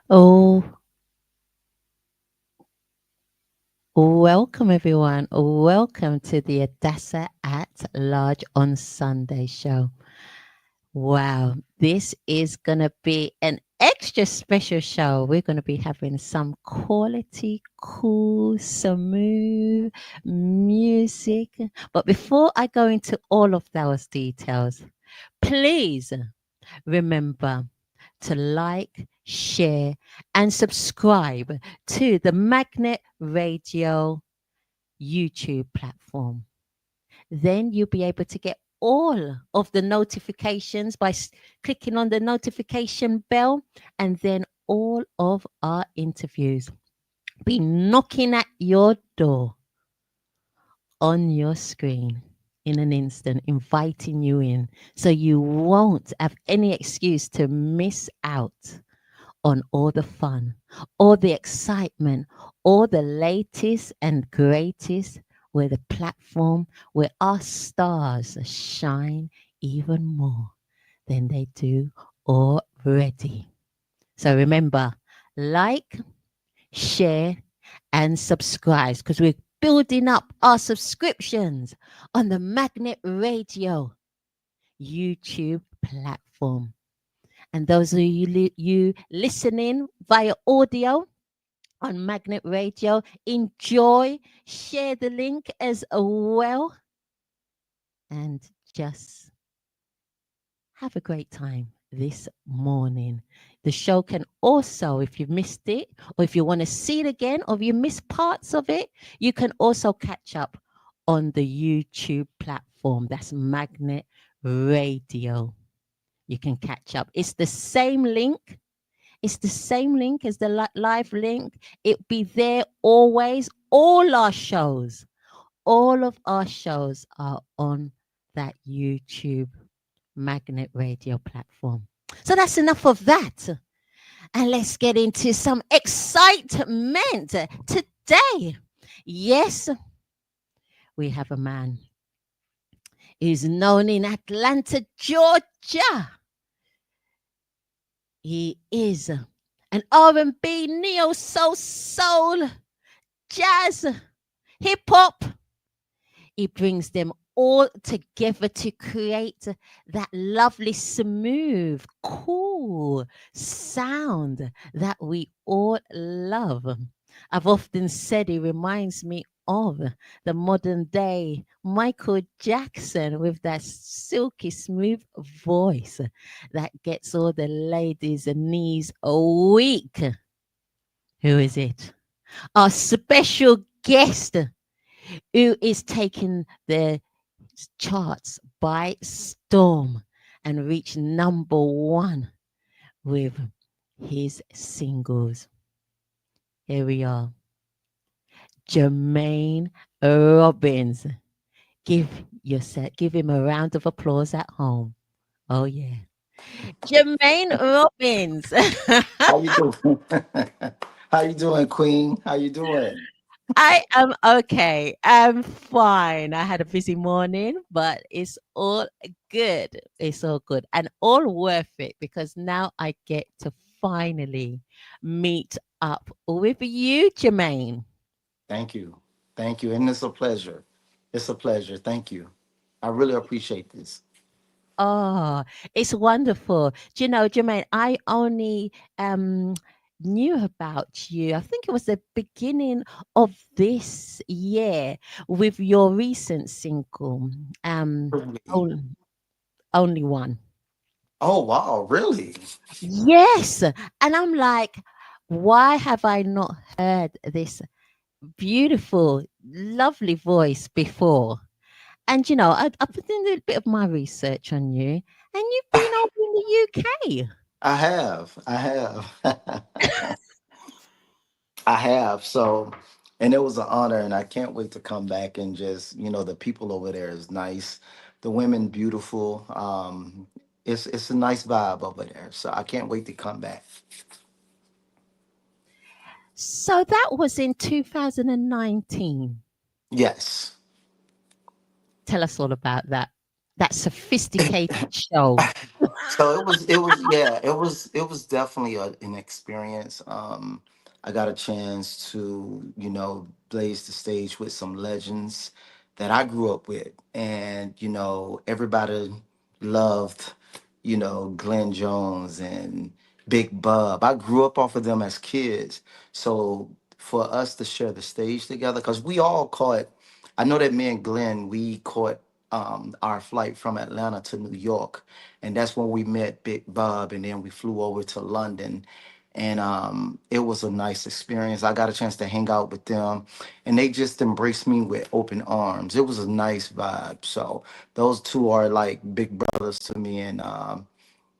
Oh, welcome everyone. Welcome to the Adassah at Large on Sunday show. Wow, this is going to be an extra special show. We're going to be having some quality, cool, smooth music. But before I go into all of those details, please remember to like, share, and subscribe to the Magnet Radio YouTube platform. Then you'll be able to get all of the notifications by clicking on the notification bell, and then all of our interviews be knocking at your door on your screen in an instant, inviting you in, so you won't have any excuse to miss out on all the fun, all the excitement, all the latest and greatest, where the platform where our stars shine even more than they do already. So remember, like, share, and subscribe, because we're building up our subscriptions on the Magnet Radio YouTube platform. And those of you listening via audio on Magnet Radio, enjoy, share the link as well, and just have a great time this morning. The show can also, if you missed it, or if you want to see it again, or if you missed parts of it, you can also catch up on the YouTube platform. That's Magnet Radio. You can catch up. It's the same link. It's the same link as the live link. It'll be there always. All of our shows are on that YouTube Magnet Radio platform. So that's enough of that. And let's get into some excitement today. Yes, we have a man who's known in Atlanta, Georgia. He is an R&B, neo-soul, soul, jazz, hip-hop. He brings them all together to create that lovely, smooth, cool sound that we all love. I've often said he reminds me of the modern day Michael Jackson, with that silky smooth voice that gets all the ladies' knees weak. Who is it? Our special guest, who is taking the charts by storm and reached #1 with his singles. Here we are. Jermaine Robbins. Give him a round of applause at home. Oh yeah. Jermaine Robbins. How you doing? How you doing, Queen? How you doing? I am okay. I'm fine. I had a busy morning, but it's all good. It's all good and all worth it, because now I get to finally meet up with you, Jermaine. Thank you. Thank you. And it's a pleasure. It's a pleasure. Thank you. I really appreciate this. Oh, it's wonderful. Do you know, Jermaine, I only knew about you. I think it was the beginning of this year with your recent single, Really? On- Only One. Oh wow, really? Yes. And I'm like, why have I not heard this beautiful, lovely voice before? And I've been doing a bit of my research on you, and you've been over in the UK. I have. I have. I have. So and it was an honor and I can't wait to come back and just, the people over there is nice. The women beautiful. It's a nice vibe over there. So I can't wait to come back. So that was in 2019. Yes. Tell us all about that. That sophisticated show. So it was definitely an experience. I got a chance to, blaze the stage with some legends that I grew up with. And, everybody loved, Glenn Jones and Big Bub. I grew up off of them as kids. So for us to share the stage together, because we all caught, I know that me and Glenn, we caught our flight from Atlanta to New York, and that's when we met Big Bob, and then we flew over to London, and it was a nice experience. I got a chance to hang out with them, and they just embraced me with open arms. It was a nice vibe. So those two are like big brothers to me, and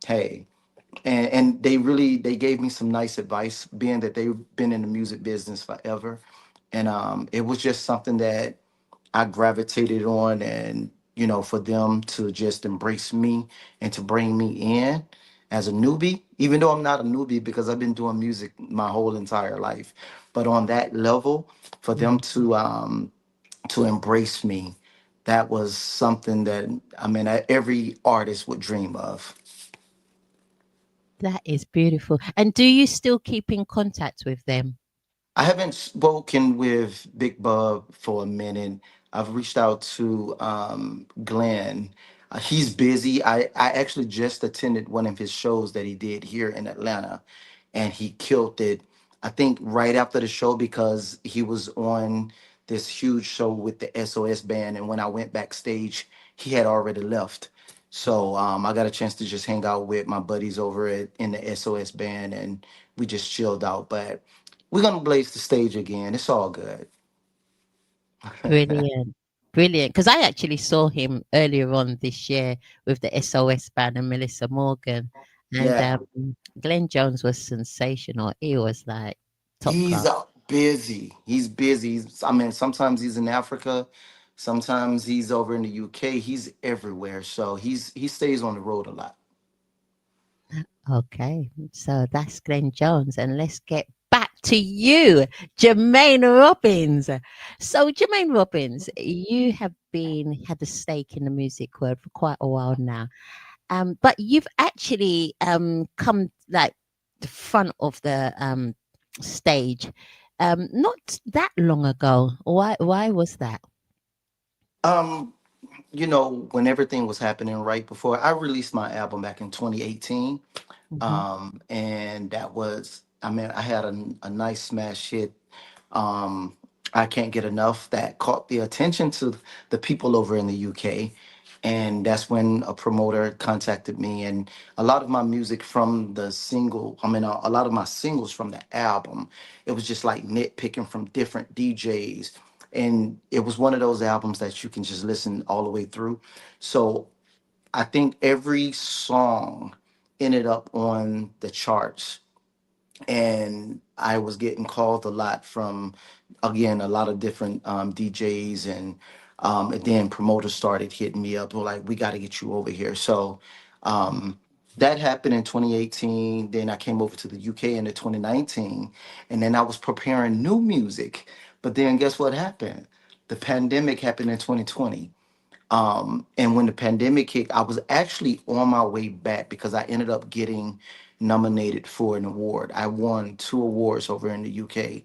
hey, and they gave me some nice advice, being that they've been in the music business forever, and it was just something that I gravitated on, and for them to just embrace me and to bring me in as a newbie, even though I'm not a newbie because I've been doing music my whole entire life, but on that level, for them Mm, to embrace me, that was something that, I mean, every artist would dream of. that is beautiful. And do you still keep in contact with them? I haven't spoken with Big Bub for a minute. I've reached out to Glenn. He's busy. I actually just attended one of his shows that he did here in Atlanta, and he killed it. I think right after the show, because he was on this huge show with the SOS band, and when I went backstage, he had already left. So I got a chance to just hang out with my buddies over in the SOS band, and we just chilled out. But we're gonna blaze the stage again. It's all good. Brilliant. Brilliant. Because I actually saw him earlier on this year with the SOS band and Melissa Morgan. And Yeah, Glenn Jones was sensational. He was like top he's class. busy. He's busy. I mean, sometimes he's in Africa, sometimes he's over in the UK. He's everywhere, so he stays on the road a lot. Okay. So that's Glenn Jones. And let's get back to you, Jermaine Robbins. So, Jermaine Robbins, you have had a stake in the music world for quite a while now. But you've actually come like the front of the stage not that long ago. Why was that? Um, when everything was happening right before I released my album back in 2018, Hmm. and that was, I mean, I had a nice smash hit, um, I Can't Get Enough, that caught the attention to the people over in the UK. And that's when a promoter contacted me, and a lot of my music from the single, I mean, a lot of my singles from the album, it was just like nitpicking from different DJs. And it was one of those albums that you can just listen all the way through. So I think every song ended up on the charts, and I was getting called a lot from, again, a lot of different DJs, and then promoters started hitting me up. Were like, "We got to get you over here." So um, that happened in 2018. Then I came over to the UK in the 2019, and then I was preparing new music. But then guess what happened? The pandemic happened in 2020. And when the pandemic hit, I was actually on my way back because I ended up getting nominated for an award. I won two awards over in the UK.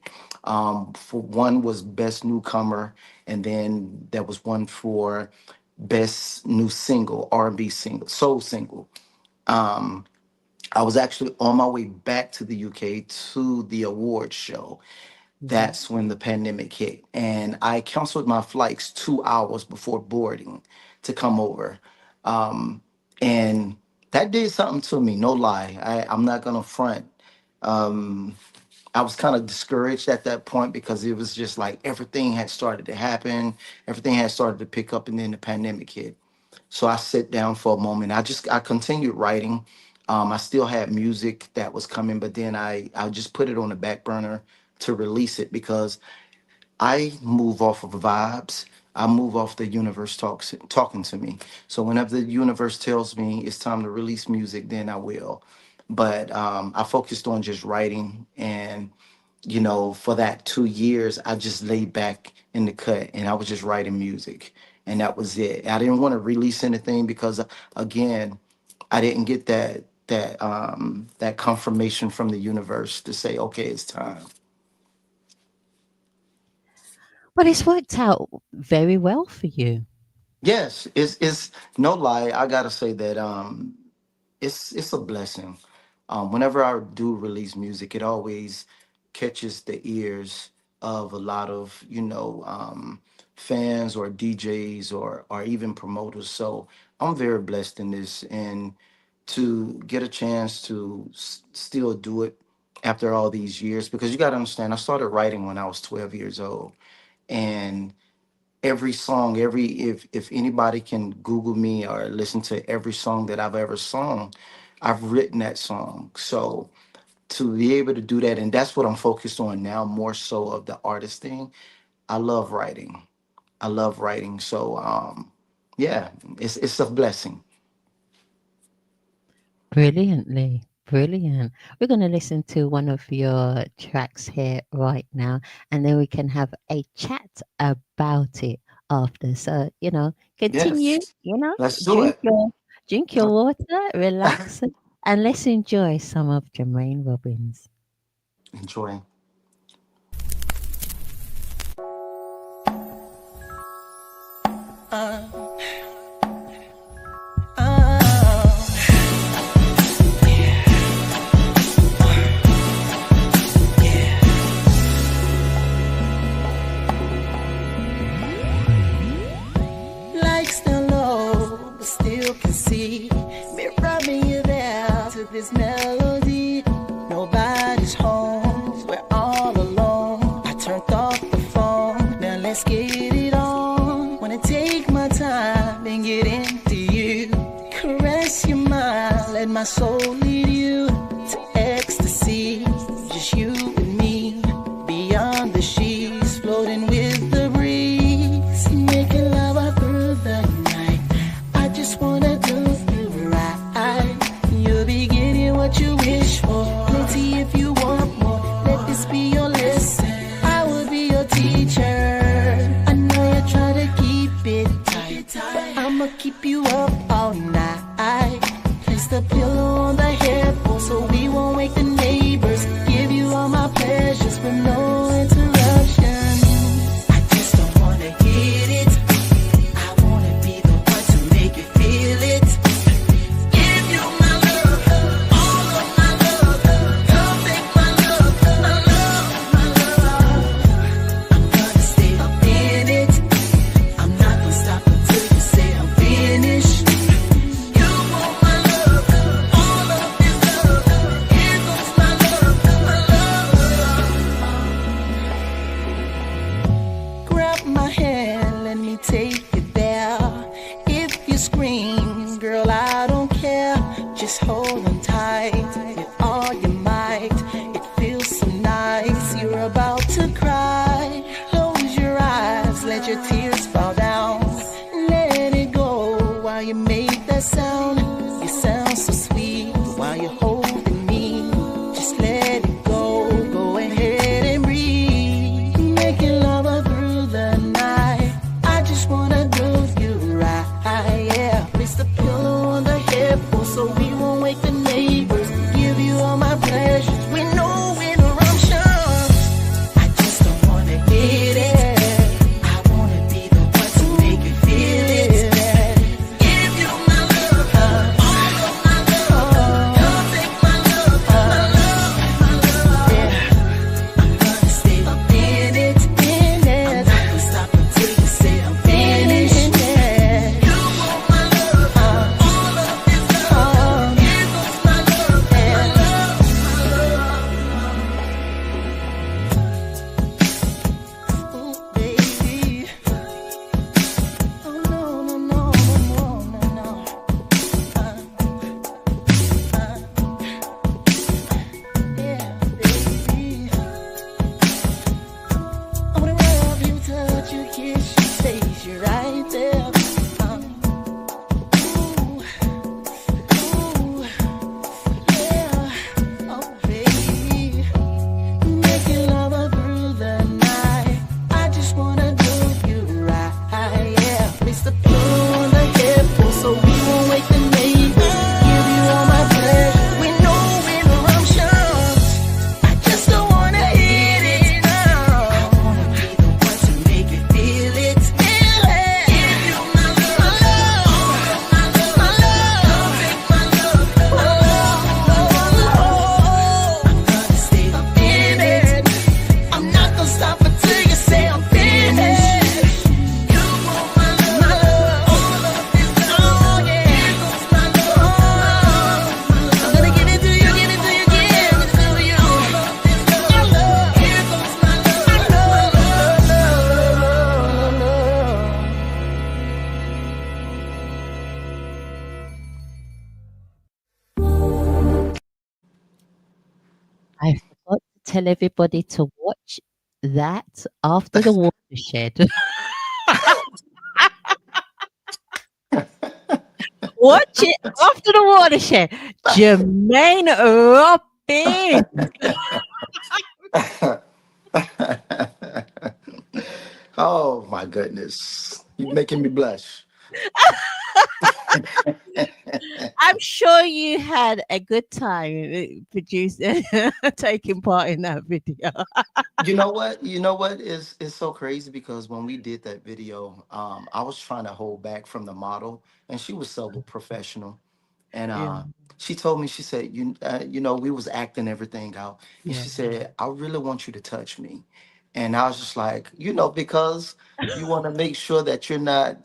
For one was Best Newcomer, and then there was one for Best New Single, R&B single, Soul single. Um, I was actually on my way back to the UK to the award show. Hmm. That's when the pandemic hit, and I canceled my flights 2 hours before boarding to come over. um, and that did something to me, no lie. I'm not gonna front. um, I was kind of discouraged at that point because it was just like everything had started to happen, everything had started to pick up, and then the pandemic hit. So I sit down for a moment. I continued writing. I still had music that was coming, but then I just put it on the back burner to release it because I move off of vibes. I move off the universe talking to me. So whenever the universe tells me it's time to release music, then I will. But I focused on just writing, and for that 2 years, I just laid back in the cut and I was just writing music, and that was it. I didn't want to release anything because, again, I didn't get that confirmation from the universe to say, okay, it's time. But it's worked out very well for you. Yes, it's no lie. I gotta say that it's a blessing. Whenever I do release music, it always catches the ears of a lot of fans or DJs or even promoters. So I'm very blessed in this, and to get a chance to still do it after all these years, because you got to understand, I started writing when I was 12 years old, and every song, if anybody can Google me or listen to every song that I've ever sung, I've written that song. So to be able to do that, and that's what I'm focused on now, more so of the artist thing. I love writing. I love writing. So yeah, it's a blessing. Brilliantly. Brilliant. We're going to listen to one of your tracks here right now, and then we can have a chat about it after. So, continue, Yes, let's do drink it. your drink your water, relax, and let's enjoy some of Jermaine Robbins. Enjoy. Lights down low, but still can see me rubbing you there to this melody. Nobody's home, we're all alone. I turned off the phone, now let's get it on. Wanna take my time and get into you. Caress your mind, let my soul lead you to ecstasy. Just you and me, beyond the sheets, floating with the breeze. Making love all through the night. I just wanna do you right. You'll be getting what you wish for. Plenty if you want more. Let this be your lesson. I will be your teacher. I know you're trying to keep it tight, but I'ma keep you up all night. Place the pillow on the headboard so we won't wake the neighbors. Give you all my pleasures with no interruption. I just don't wanna hit it. I wanna be the one to make you feel it. Give you my love, all of my love. Come take my love, my love, my love. I'm gonna stay up in it. I'm not gonna stop until you say I'm finished. You want my love, all of this love. Here goes my love, my love. Grab my hand, let me take you there. If you scream, girl, I don't care. Just hold on tight with all your might. It feels so nice, you're about to cry. Close your eyes, let your tears fall down. Let it go while you make that sound. You sound so sweet while you're holding me. Just let it go, go ahead and breathe. Making love all through the night. I just wanna do you right, yeah. Place the pillow on the headboard so we won't wake the neighbors. Give you all my pleasures with no interruptions. I just don't wanna hit it. I wanna be the one to make you feel it. Give you my love, all of tell everybody to watch that after the watershed. Watch it after the watershed. Jermaine Robbins. Oh my goodness. You're making me blush. I'm sure you had a good time producing, taking part in that video. You know what? You know what is so crazy because when we did that video, I was trying to hold back from the model, and she was so professional. And Yeah, she told me, she said, you know, we was acting everything out, and yeah, she said, I really want you to touch me, and I was just like, you know, because you want to make sure that you're not,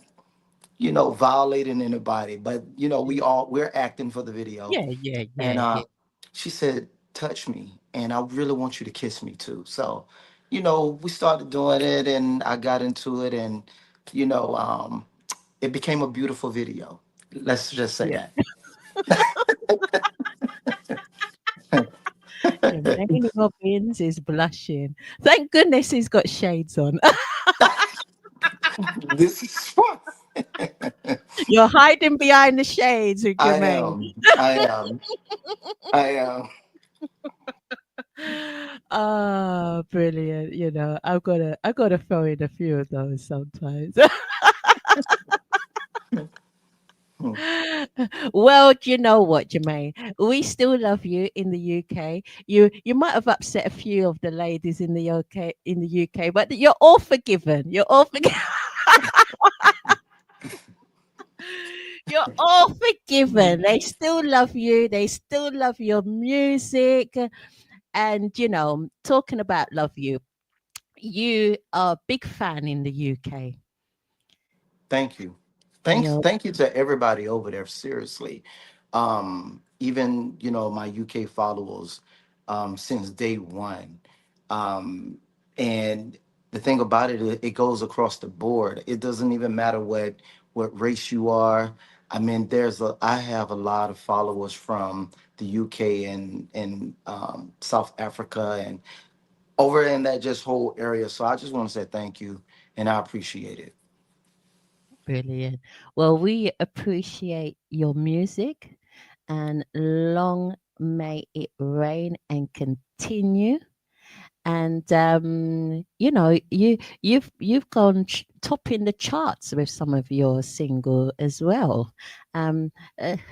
you know, violating anybody, but you know, we're acting for the video, yeah, yeah, and yeah, yeah. she said, touch me, and I really want you to kiss me too. So, you know, we started doing it, and I got into it, and you know, it became a beautiful video. Let's just say Yeah. that. Jermaine Robbins is blushing. Thank goodness he's got shades on. This is fun. You're hiding behind the shades with I Jermaine. am. I am. I am. Oh, brilliant. I gotta throw in a few of those sometimes. Hmm. Well, do you know what, Jermaine? We still love you in the UK. You might have upset a few of the ladies in the UK, but you're all forgiven. You're all forgiven. You're all forgiven. They still love you. They still love your music. And talking about love you are a big fan in the UK. Thank you. You're Thank you to everybody over there. Seriously, even you know my UK followers since day one, um, and the thing about it, it goes across the board. It doesn't even matter what race you are. I mean, I have a lot of followers from the UK and South Africa and over in that just whole area. So I just want to say thank you, and I appreciate it. brilliant. Well, we appreciate your music and long may it rain and continue. And you've gone topping the charts with some of your single as well. Um,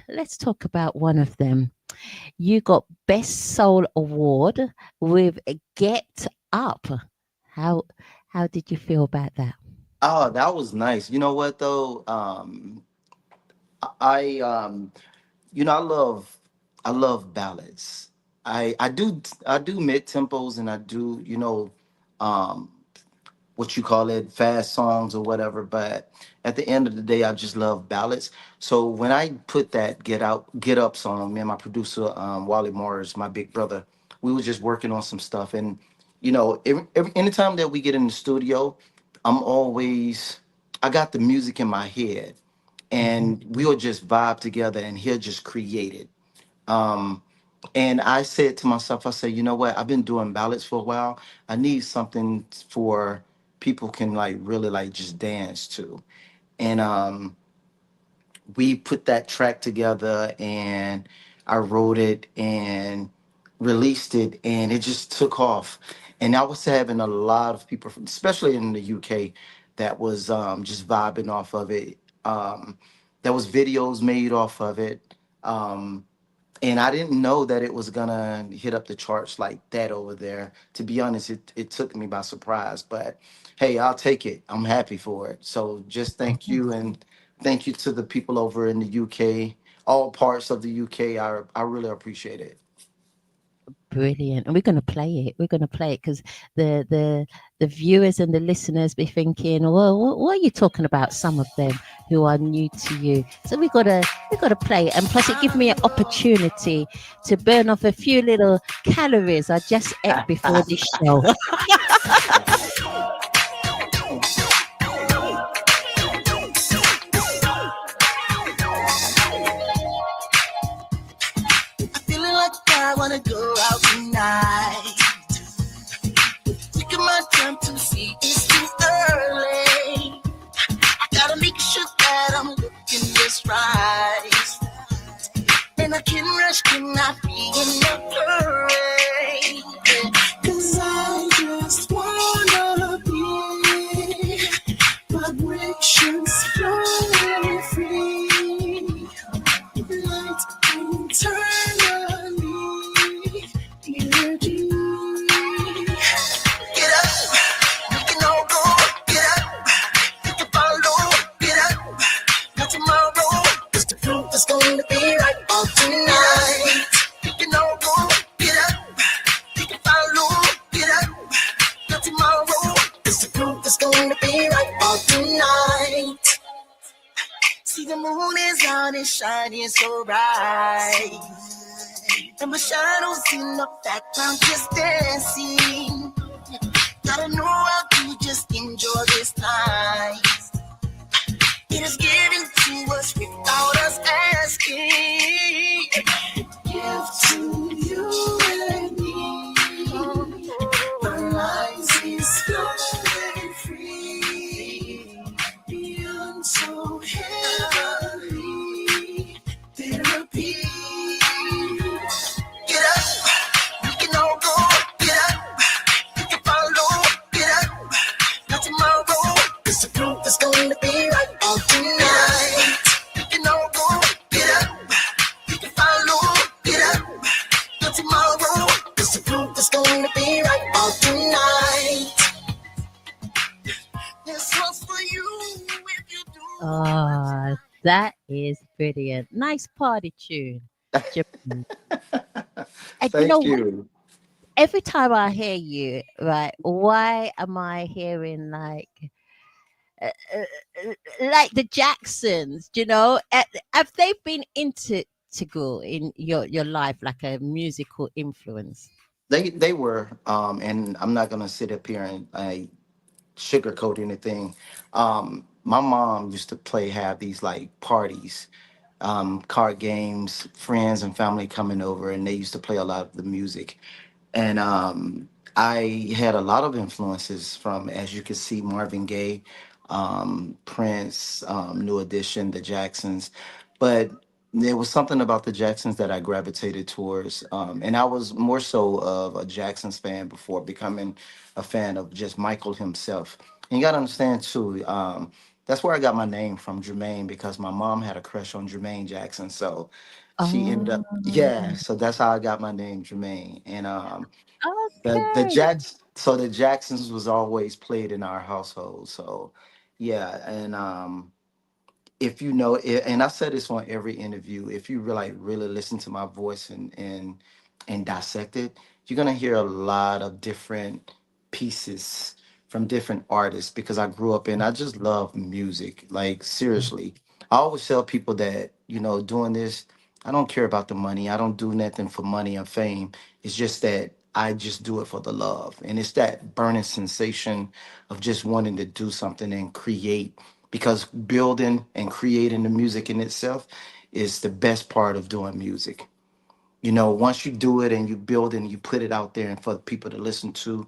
let's talk about one of them. You got Best Soul Award with Get Up. How how did you feel about that? Oh, that was nice. You know what though? I you know I love ballads. I do mid tempos and I do um what you call it, fast songs or whatever. But at the end of the day, I just love ballads. So when I put that Get Up song, me and my producer, Wally Morris, my big brother, we were just working on some stuff. And, you know, anytime that we get in the studio, I'm always, I got the music in my head Mhm. and we'll just vibe together and he'll just create it. Um, and I said to myself, I said, you know what? I've been doing ballads for a while. I need something for people can like really like just dance to. And we put that track together and I wrote it and released it and it just took off. And I was having a lot of people, especially in the UK, that was just vibing off of it. There was videos made off of it. And I didn't know that it was gonna hit up the charts like that over there. To be honest, it took me by surprise. But hey, I'll take it. I'm happy for it. So just thank you and thank you to the people over in the UK, all parts of the UK. I really appreciate it. Brilliant, and we're going to play it. We're going to play it because the viewers and the listeners be thinking, well, what are you talking about? Some of them who are new to you, so we got to play it, and plus it gives me an opportunity to burn off a few little calories I just ate before this show. Feeling like I wanna go out tonight. the proof is going to be right all tonight. We can all go, get up. We can follow, get up. Not tomorrow. It's the proof is going to be right all tonight. See the moon is out and shining so bright. And my shadows in the background just dancing. Gotta know how to just enjoy this time. It is given to us without us asking. Give to you and me. Our lives is flowing free. Beyond so heavenly. Therapy. Get up. We can all go. Get up. We can follow. Get up. Not tomorrow. It's the proof that's going to be right all tonight. We can all go. Get up. We can follow. Get up. Not tomorrow. It's the proof that's going to be right all tonight. This one's for you if you do what's Oh, right. that is brilliant. Nice party tune, Jermaine. And you know Thank what? you. Every time I hear you, right, why am I hearing uh, like the Jacksons? You know, have they been integral in your life, like a musical influence? They were, and I'm not gonna sit up here and sugarcoat anything. My mom used to have these like parties, card games, friends and family coming over, and they used to play a lot of the music. And I had a lot of influences from, as you can see, Marvin Gaye, Prince, New Edition, the Jacksons. But there was something about the Jacksons that I gravitated towards. And I was more so of a Jacksons fan before becoming a fan of just Michael himself. And you got to understand, too, that's where I got my name from, Jermaine, because my mom had a crush on Jermaine Jackson. So she ended up, Oh, yeah, so that's how I got my name, Jermaine. And the okay. the Jacksons was always played in our household. So yeah, and if you know it, and I said this on every interview, if you really listen to my voice and dissect it, you're gonna hear a lot of different pieces from different artists because I grew up in I just love music. Like seriously. I always tell people that, doing this, I don't care about the money. I don't do nothing for money or fame. It's just that I just do it for the love. And it's that burning sensation of just wanting to do something and create because building and creating the music in itself is the best part of doing music. Once you do it and you build it and you put it out there and for people to listen to,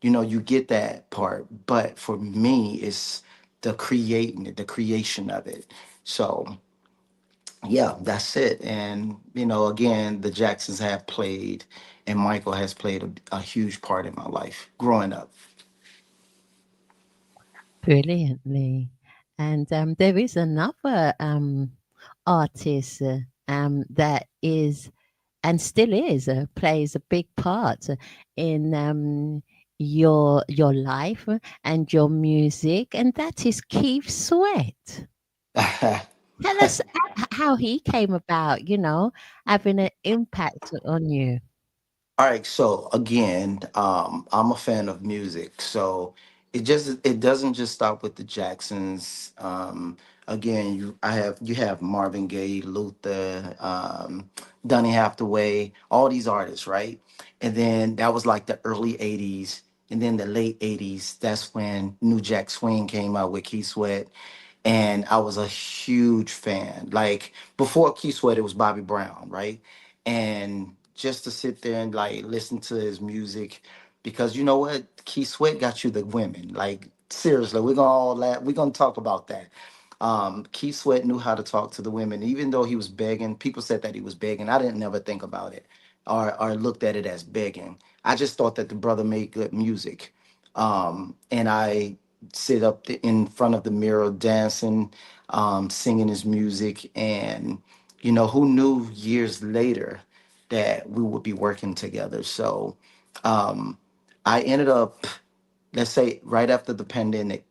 you get that part. But for me, it's the creating it, the creation of it. So yeah, that's it. And again, the Jacksons have played, and Michael has played a huge part in my life growing up. Brilliantly. And there is another artist that is and still is plays a big part in your life and your music, and that is Keith Sweat. Tell us how he came about, having an impact on you. All right, so again, I'm a fan of music, so it doesn't just stop with the Jacksons. Again, you have Marvin Gaye, Luther, Donny Hathaway, all these artists, right? And then that was like the early '80s, and then the late '80s. That's when New Jack Swing came out with Keith Sweat, and I was a huge fan. Like before Keith Sweat, it was Bobby Brown, right? And just to sit there and like listen to his music, because you know what, Keith Sweat got you the women. Like seriously, we're gonna talk about that. Keith Sweat knew how to talk to the women, even though he was begging. People said that he was begging. I didn't never think about it or looked at it as begging. I just thought that the brother made good music. And I sit in front of the mirror dancing, singing his music. And, who knew years later that we would be working together? So um, I ended up, let's say, right after the pandemic,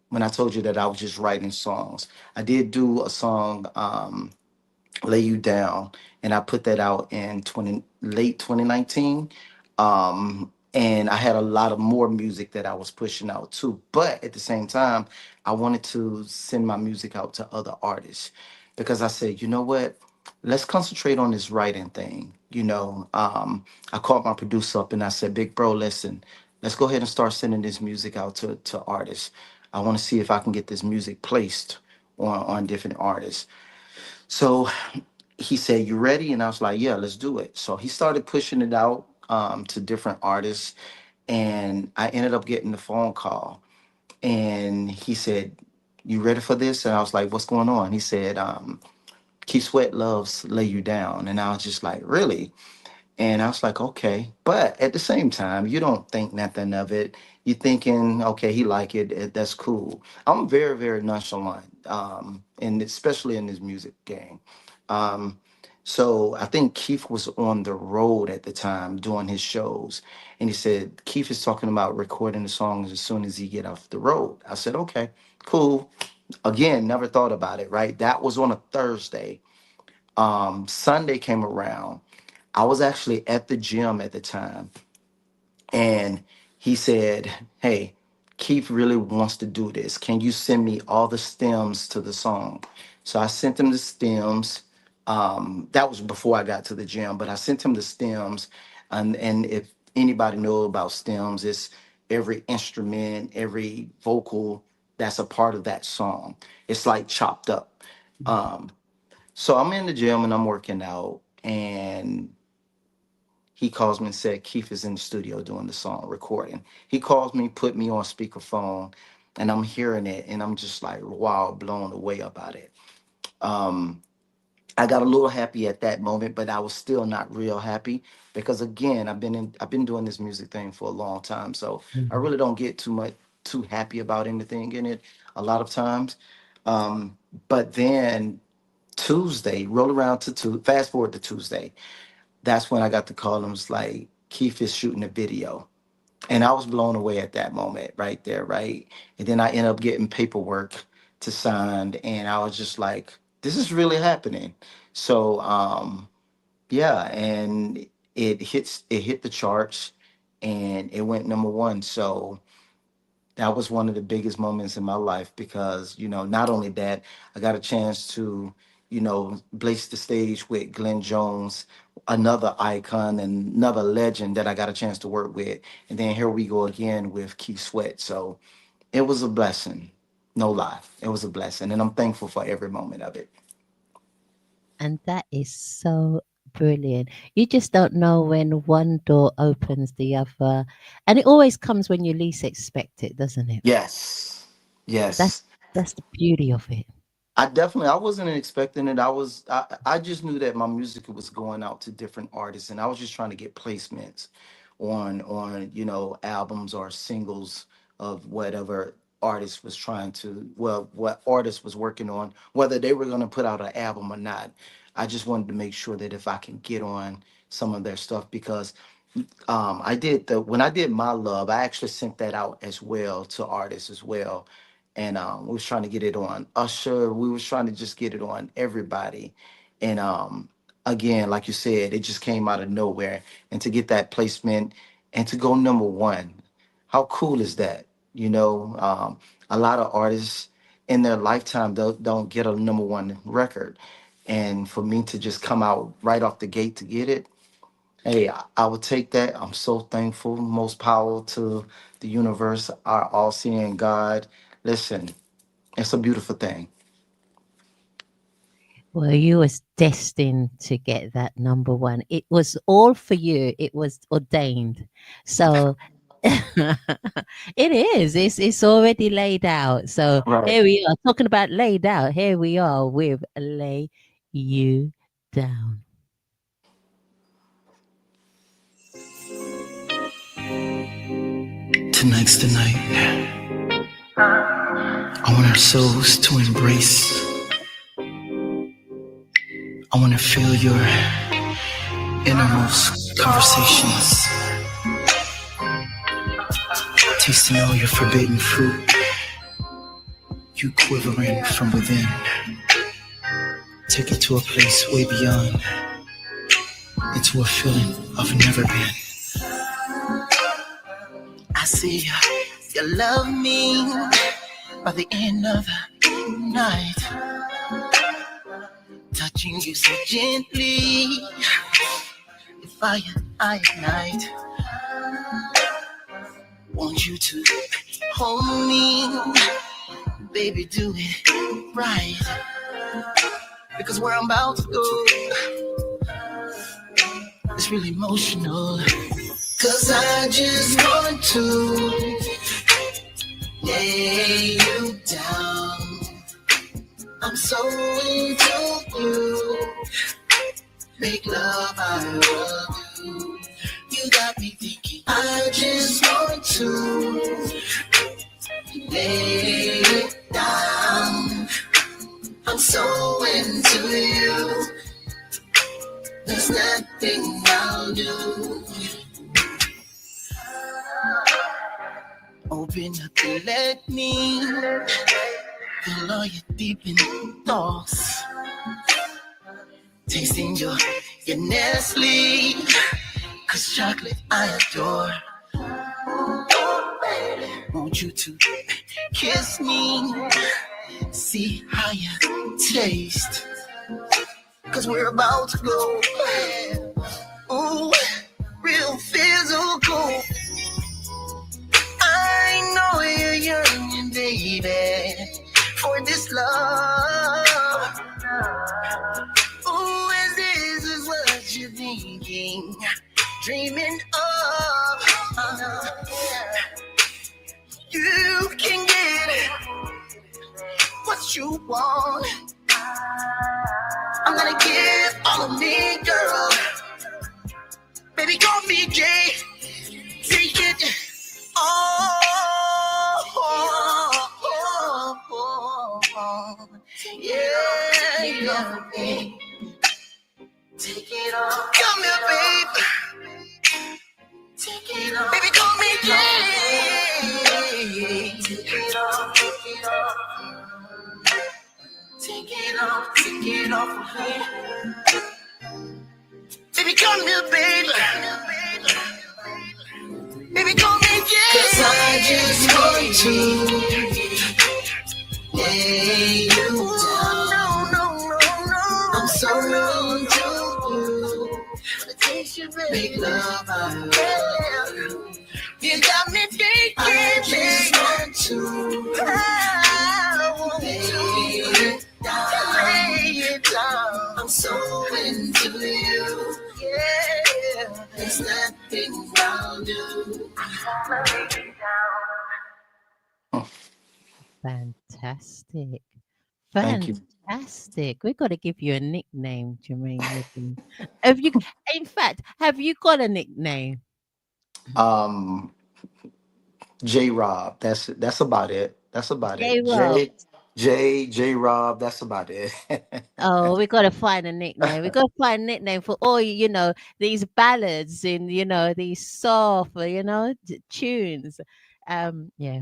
when I told you that I was just writing songs. I did do a song, Lay You Down, and I put that out in 2019. And I had a lot of more music that I was pushing out too. But at the same time, I wanted to send my music out to other artists because I said, you know what? Let's concentrate on this writing thing. I called my producer up and I said, Big bro, listen, let's go ahead and start sending this music out to artists. I want to see if I can get this music placed on different artists. So he said, "You ready?" And I was like, "Yeah, let's do it." So he started pushing it out to different artists, and I ended up getting the phone call. And he said, "You ready for this?" And I was like, "What's going on?" He said, "Keith Sweat loves Lay You Down," and I was just like, "Really?" And I was like, okay. But at the same time, you don't think nothing of it. You're thinking, okay, he like it. That's cool. I'm very, very nonchalant, and especially in this music game. Um, so I think Keith was on the road at the time doing his shows, and he said Keith is talking about recording the songs as soon as he get off the road. I said, okay, cool. Again, never thought about it. Right, that was on a Thursday. Sunday came around. I was actually at the gym at the time, and he said, "Hey, Keith really wants to do this. Can you send me all the stems to the song?" So I sent him the stems. That was before I got to the gym, but I sent him the stems. And if anybody know about stems, it's every instrument, every vocal that's a part of that song. It's like chopped up. Um, so I'm in the gym and I'm working out, and he calls me and said Keith is in the studio doing the song recording. He calls me, put me on speakerphone, and I'm hearing it, and I'm just like, wow, blown away about it. Um, I got a little happy at that moment, but I was still not real happy because again, I've been doing this music thing for a long time, so I Mhm. really don't get too happy about anything in it a lot of times. Um, but then Tuesday, roll around to fast forward to Tuesday. That's when I got the call and was like, Keith is shooting a video. And I was blown away at that moment right there, right? And then I ended up getting paperwork to sign, and I was just like, this is really happening. So yeah, and it hit the charts and it went number one. So that was one of the biggest moments in my life because not only that, I got a chance to blaze the stage with Glenn Jones, another icon and another legend that I got a chance to work with, and then here we go again with Keith Sweat. So it was a blessing, no lie, it was a blessing, and I'm thankful for every moment of it. And that is so brilliant. You just don't know when one door opens the other. And it always comes when you least expect it, doesn't it? Yes, That's yes. that's the beauty of it. I wasn't expecting it. I just knew that my music was going out to different artists, and I was just trying to get placements on albums or singles of whatever artist was trying to, well, what artist was working on, whether they were going to put out an album or not. I just wanted to make sure that if I can get on some of their stuff, because I did the when I did My Love, I actually sent that out as well to artists as well. And we was trying to get it on Usher. We was trying to just get it on everybody. And again, like you said, it just came out of nowhere. And to get that placement and to go number one, how cool is that? A lot of artists in their lifetime don't get a number one record. And for me to just come out right off the gate to get it, hey, I would take that. I'm so thankful. Most power to the universe, our all seeing God. Listen, it's a beautiful thing. Well, you was destined to get that number one. It was all for you. It was ordained. So it is. It's already laid out. So Right. here we are talking about laid out. Here we are with lay you down. Tonight's the night. I want our souls to embrace. I want to feel your innermost conversations. Tasting all your forbidden fruit. You quivering from within. Take it to a place way beyond, into a feeling I've never been. I see you love me by the end of the night, touching you so gently. The fire I ignite. Want you to hold me, baby, do it right. Because where I'm about to go, it's really emotional. Cause I just want to lay you down. I'm so into you. Make love, I love you. You got me thinking. I just want to lay you down. I'm so into you. There's nothing I'll do. Open up and let me feel all your deep in thoughts. Tasting your Nestle, cause chocolate I adore. Want you to kiss me, see how you taste. Cause we're about to go, ooh, real physical. I know you're yearning, baby, for this love. Ooh, is this what you're thinking, dreaming of? You can get what you want. I'm gonna give all of me, girl. Baby, call me Jay. Take it. Yeah, you love me. Take it off. Come here, babe. Take it off. Baby, call me Jay. Take it off. Take it off. Take it off. Take it off of me. Baby, come here, baby. Baby, call me Jay. 'Cause I just want to lay you down. No. I'm so into you. Make love, I love you. You got me thinking. I just want to lay you down. I'm so into you. Yeah, there's nothing I'll do. Fantastic. Thank you. Fantastic. We've got to give you a nickname, Jermaine Robbins. Have you, in fact, have you got a nickname? Um, J Rob. That's about it. That's about J it. Rob. J Rob. That's about it. Oh, we got to find a nickname. We got to find a nickname for all, these ballads and, these soft, tunes. Yeah.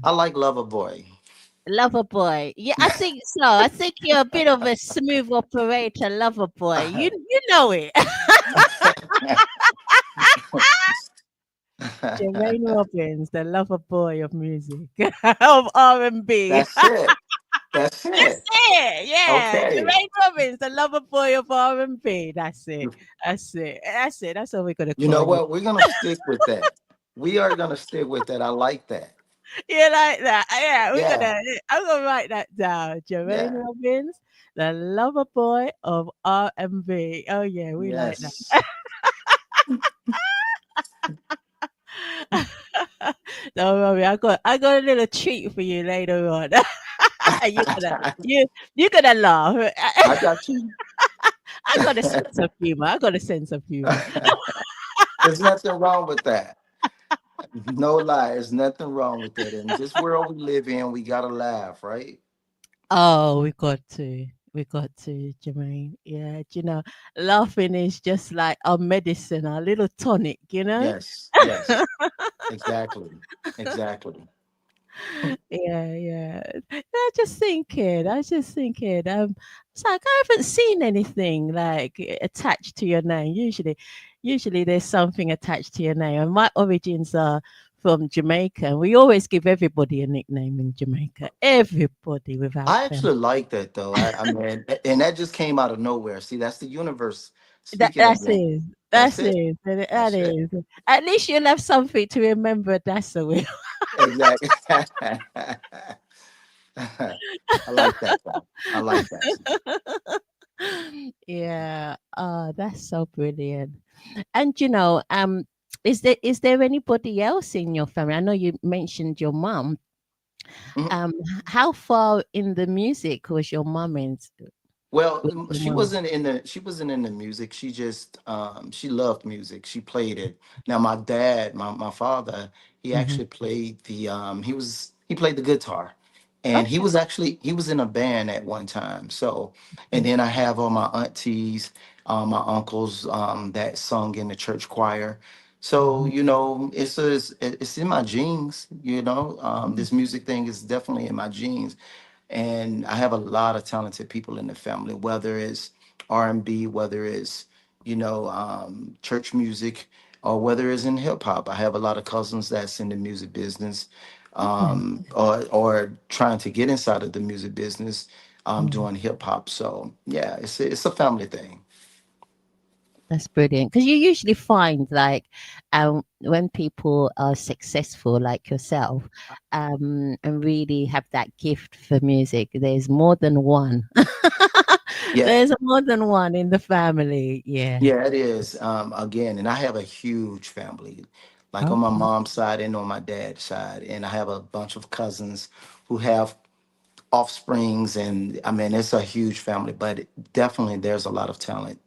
I like Loverboy. Lover boy. Yeah, I think so. I think you're a bit of a smooth operator, lover boy. You know it. Jermaine Robbins, the lover boy of music, of R&B. That's it. That's That's it. it. Yeah, Okay. Jermaine Robbins, the lover boy of R&B. That's it. That's it. That's it. That's what we're gonna You call know you. what? We're gonna stick with that. We are gonna stick with that. I like that. You like that? Yeah, we're Yeah. gonna. I'm gonna write that down. Jermaine Yeah. Robbins, the lover boy of R&B. Oh yeah, we like Yes. that. Don't worry, I got a little treat for you later on. you're gonna you're gonna laugh. I got you. I got a sense of humor. I got a sense of humor. There's nothing wrong with that. No lie, there's nothing wrong with that. In this world we live in, we gotta laugh, right? Oh, we got to. We got to, Jermaine. Yeah, laughing is just like our medicine, our little tonic. Yes, yes, exactly, exactly. Yeah, yeah. I was just thinking, it's like I haven't seen anything like attached to your name. Usually there's something attached to your name. And my origins are from Jamaica. And we always give everybody a nickname in Jamaica. Everybody without I fail. actually like that though. I mean, and that just came out of nowhere. See, that's the universe speaking That's again. it. That's That's it. it. That That's it. is. At least you'll have something to remember Adassah with. Exactly. I like that though. I like that. Yeah. Oh, that's so brilliant. And is there anybody else in your family? I know you mentioned your mom. Mhm. How far in the music was your mom in? Well, Was your she mom? wasn't in the music. She just she loved music. She played it. Now my dad, my father, he Hmm. actually played the he played the guitar. And Okay. he was in a band at one time. So and then I have all my aunties, my uncles that sung in the church choir. So, Mm-hmm. you know, it's in my genes, you know. This music thing is definitely in my genes, and I have a lot of talented people in the family, whether it's R&B, whether it's church music, or whether it's in hip hop. I have a lot of cousins that's in the music business, or trying to get inside of the music business, Mm. doing hip hop. So yeah, it's a family thing. That's brilliant because you usually find like when people are successful like yourself and really have that gift for music, there's more than one. Yeah. There's more than one in the family. Yeah. Yeah, it is. Again, and I have a huge family, like on my Okay. mom's side and on my dad's side, and I have a bunch of cousins who have offsprings, and I mean it's a huge family, but definitely there's a lot of talent.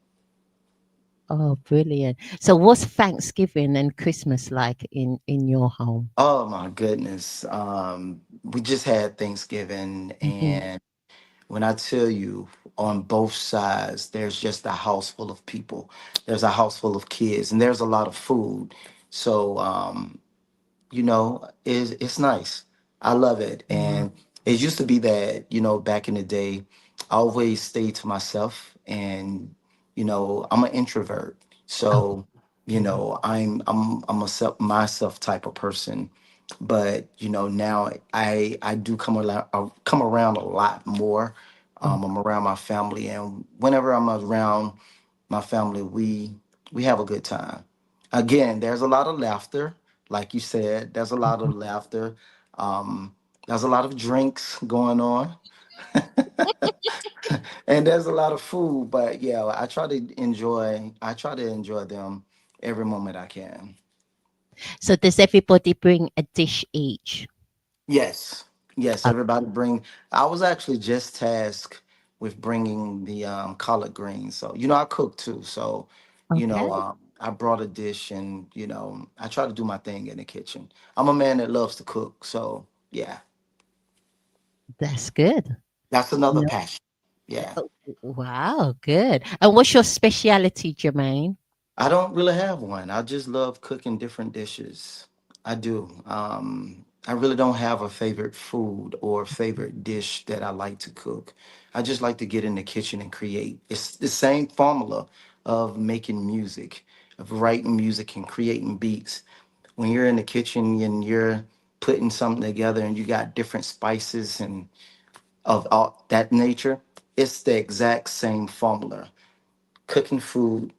Oh, brilliant. So what's Thanksgiving and Christmas like in your home? Oh my goodness. We just had Thanksgiving, Hmm. and when I tell you, on both sides, there's just a house full of people. There's a house full of kids, and there's a lot of food. So it's nice. I love it. And it used to be that, back in the day, I always stayed to myself, and, I'm an introvert. Oh. So, I'm a myself type of person. But, now I do come around a lot more. Oh. I'm around my family, and whenever I'm around my family, we have a good time. Again, there's a lot of laughter, like you said. There's a lot of laughter. Um, there's a lot of drinks going on, and there's a lot of food. But yeah, I try to enjoy them every moment I can. So does everybody bring a dish each? Yes, yes. Oh, Everybody bring. I was actually just tasked with bringing the collard greens. So I cook too. So okay. I brought a dish, and I try to do my thing in the kitchen. I'm a man that loves to cook. So yeah, That's good. that's another No. passion. Yeah. Wow, good. And what's your speciality, Jermaine? I don't really have one. I just love cooking different dishes. I do. I really don't have a favorite food or favorite dish that I like to cook. I just like to get in the kitchen and create. It's the same formula of making music, of writing music and creating beats. When you're in the kitchen and you're putting something together and you got different spices and of all that nature, it's the exact same formula. Cooking food,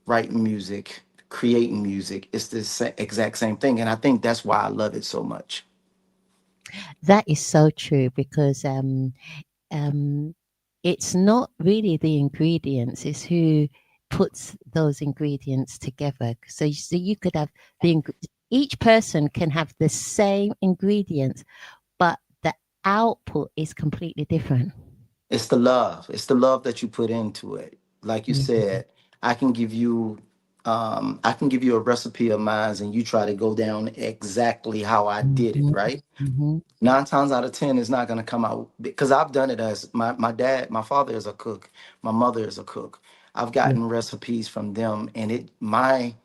writing music, creating music. It's the exact same thing. And I think that's why I love it so much. That is so true because um, it's not really the ingredients; it's who puts those ingredients together. So you could have each person can have the same ingredients, but the output is completely different. It's the love. It's the love that you put into it. Like you Mhm. said, I can give you I can give you a recipe of mine, and you try to go down exactly how I did it, Mhm. right? Mhm. 9 times out of 10 it's not going to come out, because I've done it. As my father is a cook, my mother is a cook. I've Yeah. gotten recipes from them, and it my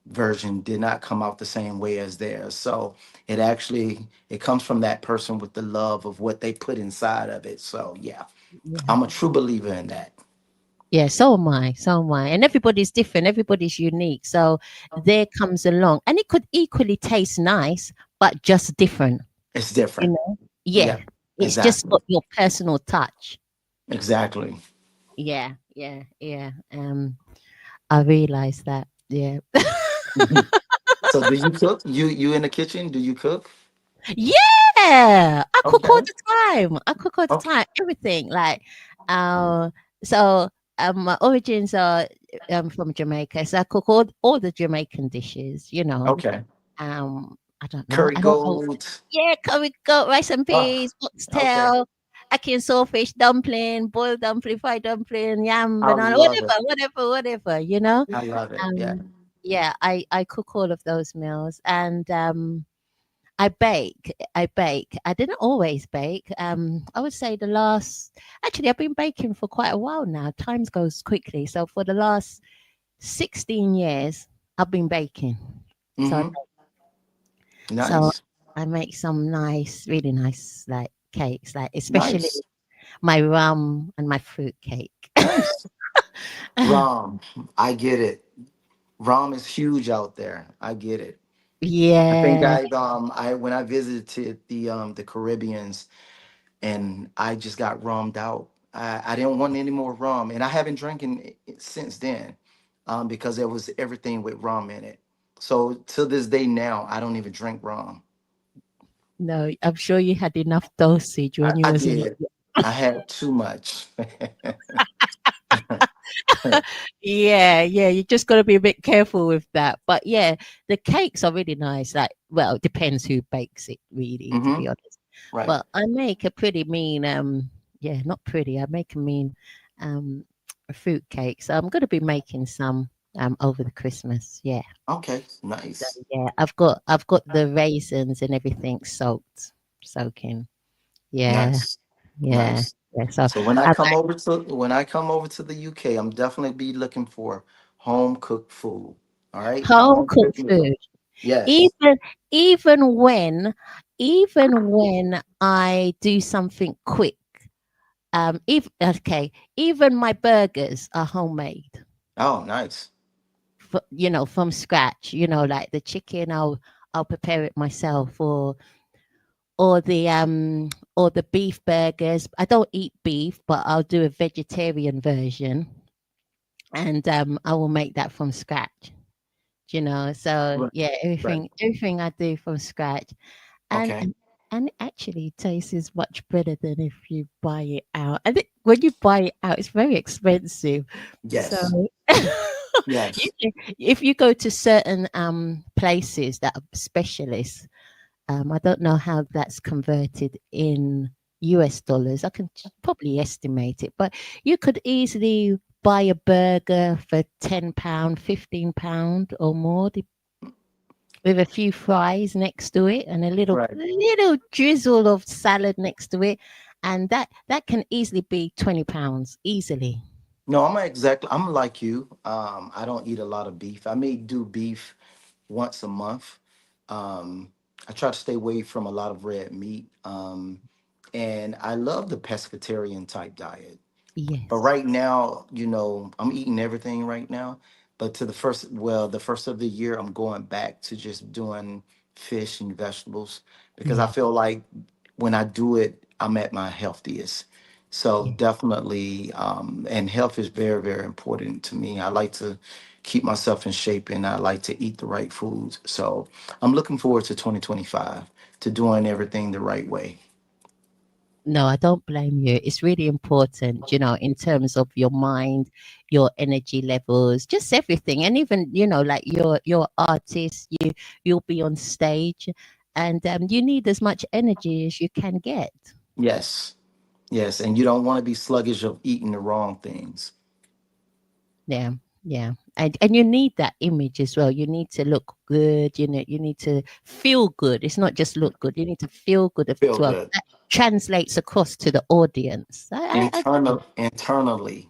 version did not come out the same way as theirs. So it comes from that person with the love of what they put inside of it. So yeah, Yeah. I'm a true believer in that. Yeah, so am I. So am I. And everybody's different. Everybody's unique. So there comes along, and it could equally taste nice, but just different. It's You different. know? Yeah. Yeah, It's just exactly. got your personal touch. Exactly. Yeah. Yeah. Yeah. I realize that. Yeah. Mhm. So do you cook? You in the kitchen? Do you cook? Yeah, I cook all Okay. the time. I cook all the Okay. time. Everything like, uh, so my origins are from Jamaica, so I cook all the Jamaican dishes. Okay. I don't know. Curry I don't know. goat. Yeah, curry goat, rice and Oh, peas, okay. oxtail, ackee and saltfish, dumpling, boiled dumpling, fried dumpling, yam, I banana, love it. whatever. You know. I love it. Yeah. Um, yeah, I cook all of those meals, and I bake. I bake. I didn't always bake. I would say actually, I've been baking for quite a while now. Time goes quickly. So for the last 16 years, I've been baking. So, Mm-hmm. so Nice. I make some nice, really nice, like cakes, like especially Nice. my rum and my fruit cake. Nice. Rom. I get it. Rom is huge out there. I get it. I think Yeah. I when I visited the Caribbeans and I just got rummed out. I didn't want any more rum, and I haven't drinking it since then, because there was everything with rum in it. So to this day now, I don't even drink rum. No, I'm sure you had enough dosage when you I was in. did. I had too much. Yeah, yeah, you just got to be a bit careful with that. But yeah, the cakes are really nice. Like, well, it depends who bakes it, really, to Hmm. be honest. Right. But I make a pretty mean, yeah, not pretty. I make a mean, um, fruit cake. So I'm going to be making some, over the Christmas. Yeah, Okay. so, Nice. yeah, I've got the raisins and everything soaking. Yeah, Nice. yeah, Nice. yeah. So So when I come over to the UK, I'm definitely be looking for home cooked food. All right, home home cooked cooked food. food. Yes. Even even when even when I do something quick, even my burgers are homemade. Oh, nice. From scratch. Like the chicken, I'll prepare it myself, or the beef burgers. I don't eat beef, but I'll do a vegetarian version, and I will make that from scratch. So Right. yeah, Right. everything I do from scratch. And Okay. and and it actually tastes much better than if you buy it out. I think when you buy it out, it's very expensive. So Yes. you Yes. if you go to certain places that are specialists, I don't know how that's converted in US dollars. I can probably estimate it, but you could easily buy a burger for £10, £15 or more, with a few fries next to it and a little Right. little drizzle of salad next to it, and that can easily be £20 easily. No, I'm like you. I don't eat a lot of beef. I may do beef once a month. Um, I try to stay away from a lot of red meat. And I love the pescatarian type diet. But Yes. right now, I'm eating everything right now. But the first of the year, I'm going back to just doing fish and vegetables because I Yeah. feel like when I do it, I'm at my healthiest. So Yeah. definitely, and health is very, very important to me. I like to keep myself in shape and I like to eat the right foods. So I'm looking forward to 2025 to doing everything the right way. No, I don't blame you. It's really important, in terms of your mind, your energy levels, just everything. And even, like your artist, you'll be on stage, and you need as much energy as you can get. Yes. Yes. And you don't want to be sluggish of eating the wrong things. Yeah, yeah. And you need that image as well. You need to look good, you need to feel good. It's not just look good. You need to feel good as Feel well. good. That translates across to the audience. Internally.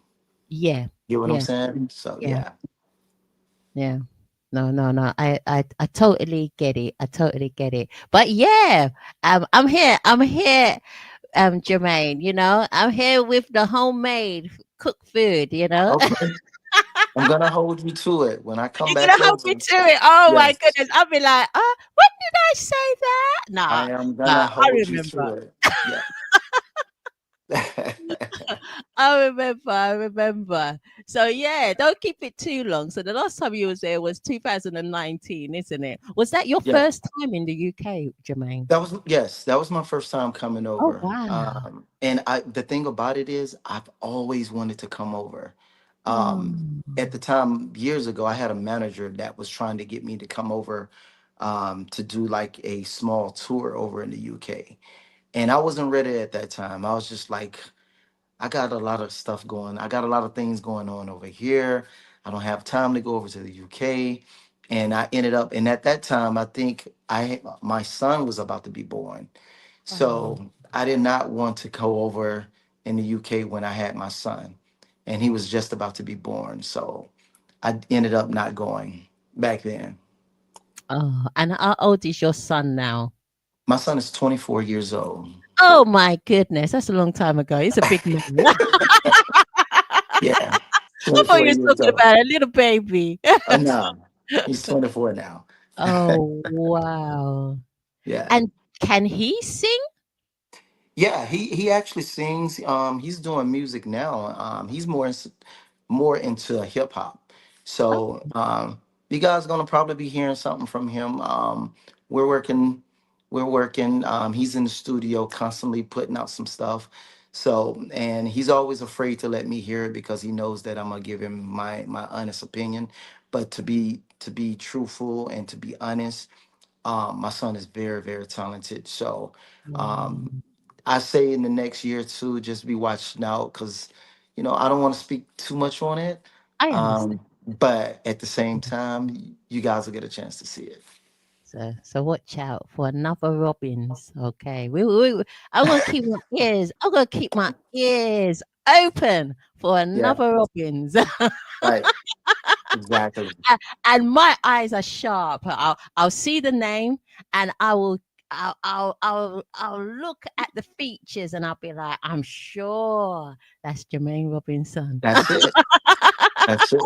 Yeah, You know what I'm yeah, saying? So yeah, yeah. yeah. No, no, no. I totally get it. I totally get it. But yeah, I'm here. I'm here, Jermaine. I'm here with the homemade cooked food. Okay. I'm gonna hold you to it when I come You're gonna back hold me over. to it. Oh my Yes, goodness. I'll be like, when did I say that? I Nah, am nah, gonna I hold you remember. to it. Yeah. I remember. I remember. So yeah, don't keep it too long. So the last time you was there was 2019, isn't it? Was that your Yeah. first time in the UK, Jermaine? That was, yes, that was my first time coming Oh over. wow. And the thing about it is I've always wanted to come over. At the Mm. time, years ago, I had a manager that was trying to get me to come over to do like a small tour over in the UK. And I wasn't ready at that time. I was just like, I got a lot of stuff going. I got a lot of things going on over here. I don't have time to go over to the UK. And I ended up, and at that time, I think my son was about to be born. Oh, So I did not want to go over in the UK when I had my son, and he was just about to be born. So I ended up not going back then. oh, and how old is your son now? My son is 24 years old. Oh my goodness, that's a long time ago. He's a big man. Yeah, I thought 24 you were years talking old. about a little baby. No, he's 24 now. Oh wow. Yeah. And can he sing? Yeah, he actually sings. He's doing music now. He's more into hip hop. Oh, So you guys gonna probably be hearing something from him. We're working, we're working. He's in the studio constantly putting out some stuff. So, and he's always afraid to let me hear it because he knows that I'm gonna give him my honest opinion. But to be truthful and to be honest, my son is very, very talented. So um, wow. I say in the next year or two, just be watching out because, I don't want to speak too much on it. I understand. But at the same time, you guys will get a chance to see it. So watch out for another Robbins. Okay. I'm gonna keep my ears. I'm gonna keep my ears open for Yeah, another Robbins. right. Exactly. And my eyes are sharp. I'll see the name and I'll look at the features and I'll be like, I'm sure that's Jermaine Robinson. That's it. That's it.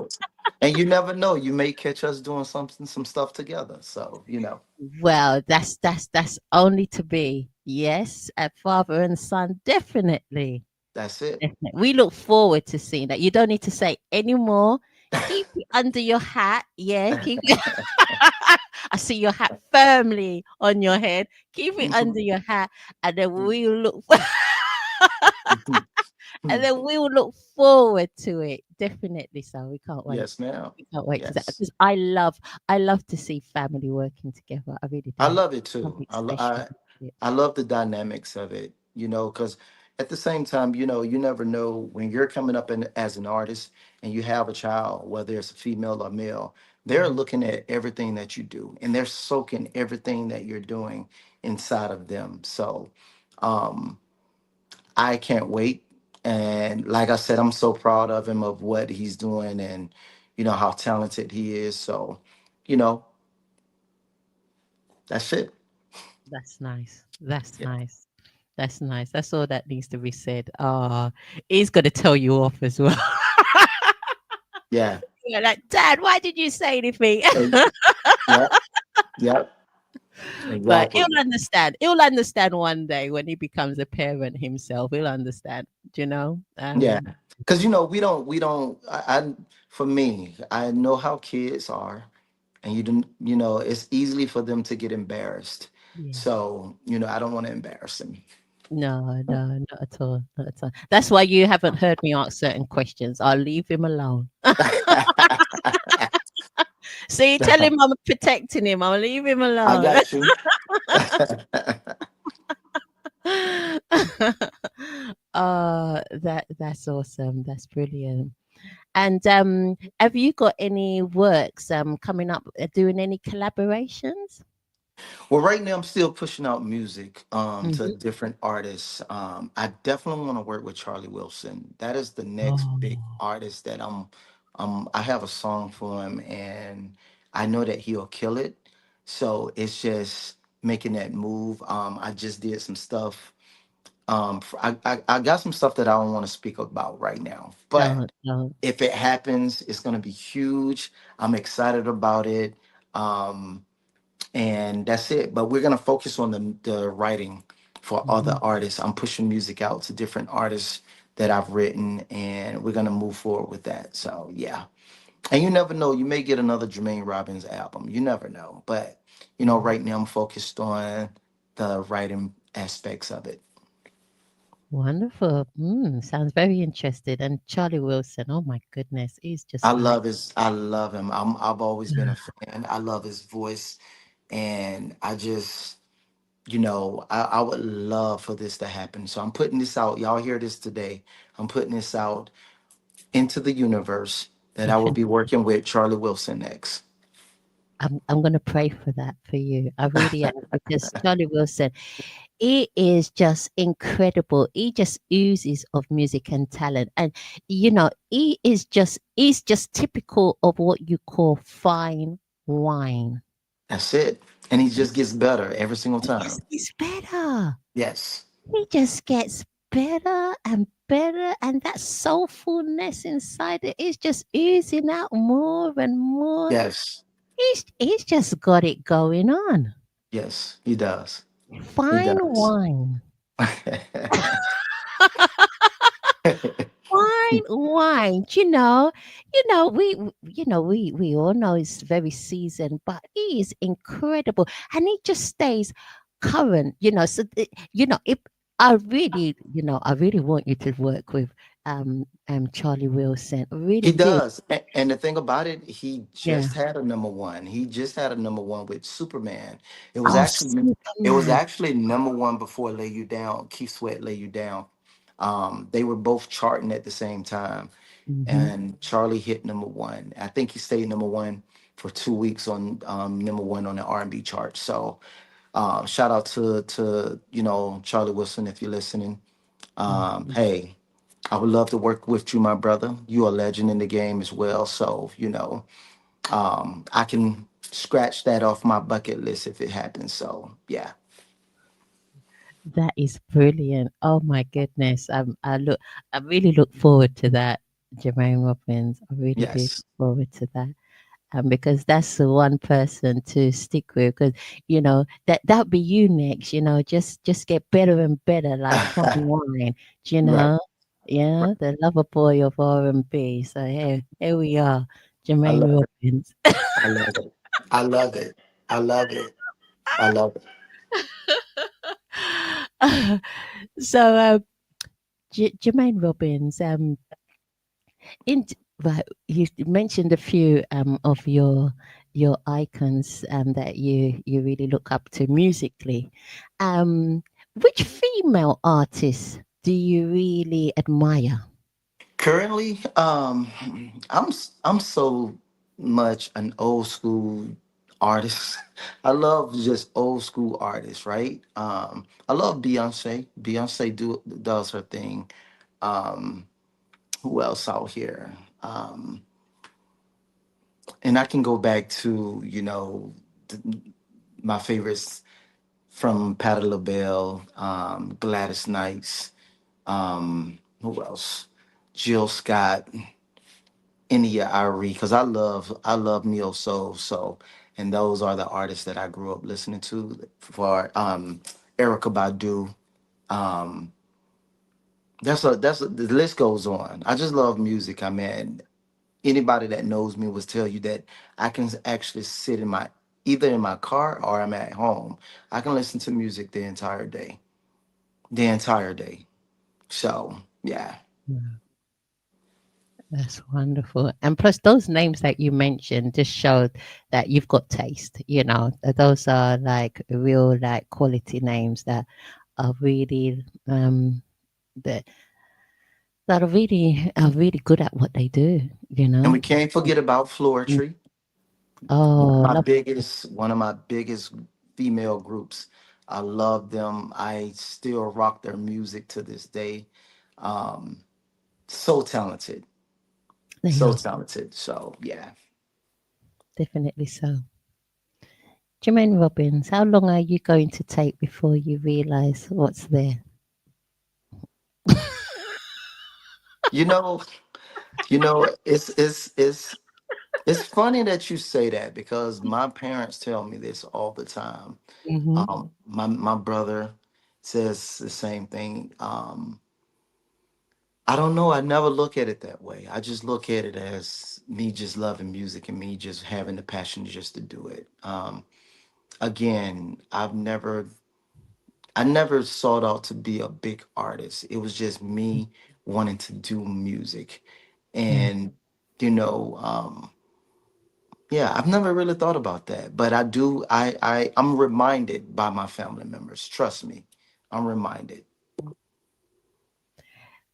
And you never know. You may catch us doing some stuff together. So, Well, that's only to be. Yes, a father and son, definitely. that's it. Definitely. We look forward to seeing that. You don't need to say any more. Keep it under your hat. Yeah, keep it. I see your hat firmly on your head. Keep it under your hat, and then we'll look. And then we will look forward to it. Definitely so. We can't wait. Yes, ma'am. We can't wait to that Yes. because I love to see family working together. I really I do. love it too. Something special. Yeah. I love the dynamics of it, because at the same time, you never know when you're coming up as an artist and you have a child, whether it's a female or male, they're Mhm. looking at everything that you do and they're soaking everything that you're doing inside of them. So um, I can't wait. And like I said, I'm so proud of him of what he's doing and how talented he is. So, you know, that's it. That's nice. That's Yeah. nice. That's nice. That's all that needs to be said. Ah, he's gonna tell you off as well. Yeah. You're like, Dad, why did you say anything? Yeah. Yep. But Exactly. he'll understand. He'll understand one day when he becomes a parent himself. He'll understand, you know? Yeah. Because we don't. For me, I know how kids are, and it's easily for them to get embarrassed. Yeah. So I don't want to embarrass them. No, no, not at all. Not at all. That's why you haven't heard me ask certain questions. I'll leave him alone. See, tell him I'm protecting him. I'll leave him I alone. got you. That's awesome. That's brilliant. And have you got any works coming up? Doing any collaborations? Well, right now I'm still pushing out music to Mhm. different artists. I definitely want to work with Charlie Wilson. That is the next big Oh, artist that I have a song for him, and I know that he'll kill it. So it's just making that move. I just did some stuff. I got some stuff that I don't want to speak about right now, but Don't. if it happens, it's going to be huge. I'm excited about it. Um, and that's it. But we're going to focus on the writing for other Mhm. artists. I'm pushing music out to different artists that I've written, and we're going to move forward with that. So, yeah. And you never know, you may get another Jermaine Robbins album. You never know. But, Mhm. right now I'm focused on the writing aspects of it. Wonderful. Sounds very interested. And Charlie Wilson, oh my goodness, he's just like, I love him. I've always been a fan. I love his voice. And I just, I would love for this to happen. So I'm putting this out. Y'all hear this today. I'm putting this out into the universe that I will be working with Charlie Wilson next. I'm gonna pray for that for you. I really am because Charlie Wilson, he is just incredible. He just oozes of music and talent, and he's just typical of what you call fine wine. That's it. And he just gets better every single He just time. gets better. Yes. He just gets better, and that soulfulness inside it is just oozing out more and more. Yes. He's just got it going on. Yes. He does. He Fine does. wine. Fine wine. We all know he's very seasoned, but he is incredible, and he just stays current. If I really want you to work with Charlie Wilson. I really He do. does. And the thing about it, he Yeah. just had a number one. He just had a number one with Superman. It was Oh, actually it was Superman. actually number one before Lay You Down, Keith Sweat Lay You Down. They were both charting at the same time. Hmm. And Charlie hit number one. I think he stayed number one for 2 weeks on number one on the R&B chart. So shout out to Charlie Wilson if you're listening. Hey, I would love to work with you, my brother. You're a legend in the game as well. So, I can scratch that off my bucket list if it happens. So, yeah. That is brilliant. Oh my goodness. I really look forward to that, Jermaine Robbins. I really do look Yes. forward to that. Because that's the one person to stick with. Because that'd be you next. Just get better and better, like fine wine. Do you Right. know? Right. Yeah, the lover boy of R&B. So here we are, I Jermaine love it. Robbins. I love it. I love it. I love it. I love it. So, Jermaine Robbins, in right, you mentioned a few of your icons that you really look up to musically. Um, which female artists do you really admire? Currently, I'm so much an old school artist. I love just old school artists, right? I love Beyonce. Beyonce does her thing. Um, who else out here? And I can go back to th- my favorites from Patti LaBelle, Gladys Knights. Who else? Jill Scott. India Ari, because I love neo soul. So, and those are the artists that I grew up listening to. For Erica Badu, um, the list goes on. I just love music. I mean, anybody that knows me will tell you that I can actually sit in my either in my car or I'm at home. I can listen to music the entire day. So yeah. Wow, that's wonderful. And plus, those names that you mentioned just showed that you've got taste. Those are like real, like quality names that are really that that are really good at what they do. You And know. we can't forget about Floetry. Oh, love. One of my biggest female groups. I love them. I still rock their music to this day. Um, so talented, They so are. talented. So yeah, definitely so. Jermaine Robbins, how long are you going to take before you realize what's there? You know, it's funny that you say that because my parents tell me this all the time. Hmm. My brother says the same thing. I don't know. I never look at it that way. I just look at it as me just loving music and me just having the passion just to do it. Again, I never sought out to be a big artist. It was just me wanting to do music. Yeah. And, you know, yeah, I've never really thought about that. But I do, I'm reminded by my family members. Trust me, I'm reminded.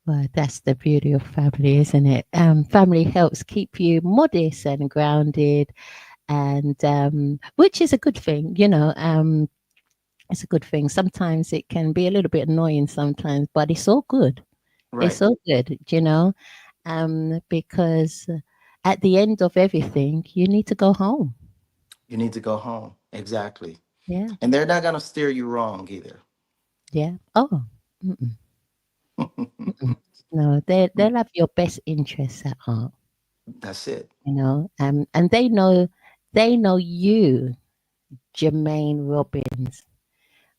Well, that's the beauty of family, isn't it? Family helps keep you modest and grounded, and which is a good thing, you know. It's a good thing. Sometimes it can be a little bit annoying sometimes, but it's all good. It's Right. all good, you know, because at the end of everything, you need to go home. You need to go home. Exactly. Yeah, And they're not going to steer you wrong either. yeah. Oh, mm-mm, mm-mm. No, they'll have your best interests at heart, That's it. you know, and they know you, Jermaine Robbins.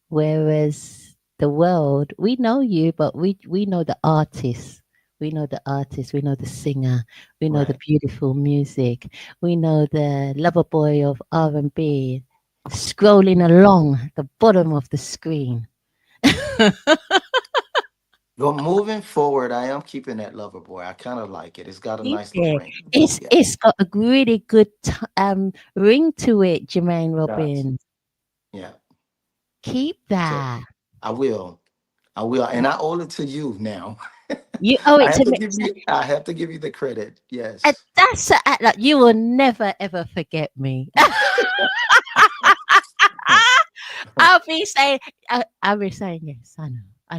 Whereas the world, we know you, but we know the artist. We know the artist. We know the singer. We know the Right. beautiful music. We know the lover boy of R&B, scrolling along the bottom of the screen. But moving forward, I am keeping that lover boy. I kind of like it. It's got a Keep nice little it. ring to it. Yeah. It's got a really good ring to it, Jermaine Does. Robbins. Yeah. Keep That's it. that. I will. I will. And I owe it to you now. You owe it I have to to me. give you I have to give you the credit. And Yes. that's like you will never ever forget me. I'll be saying yes. I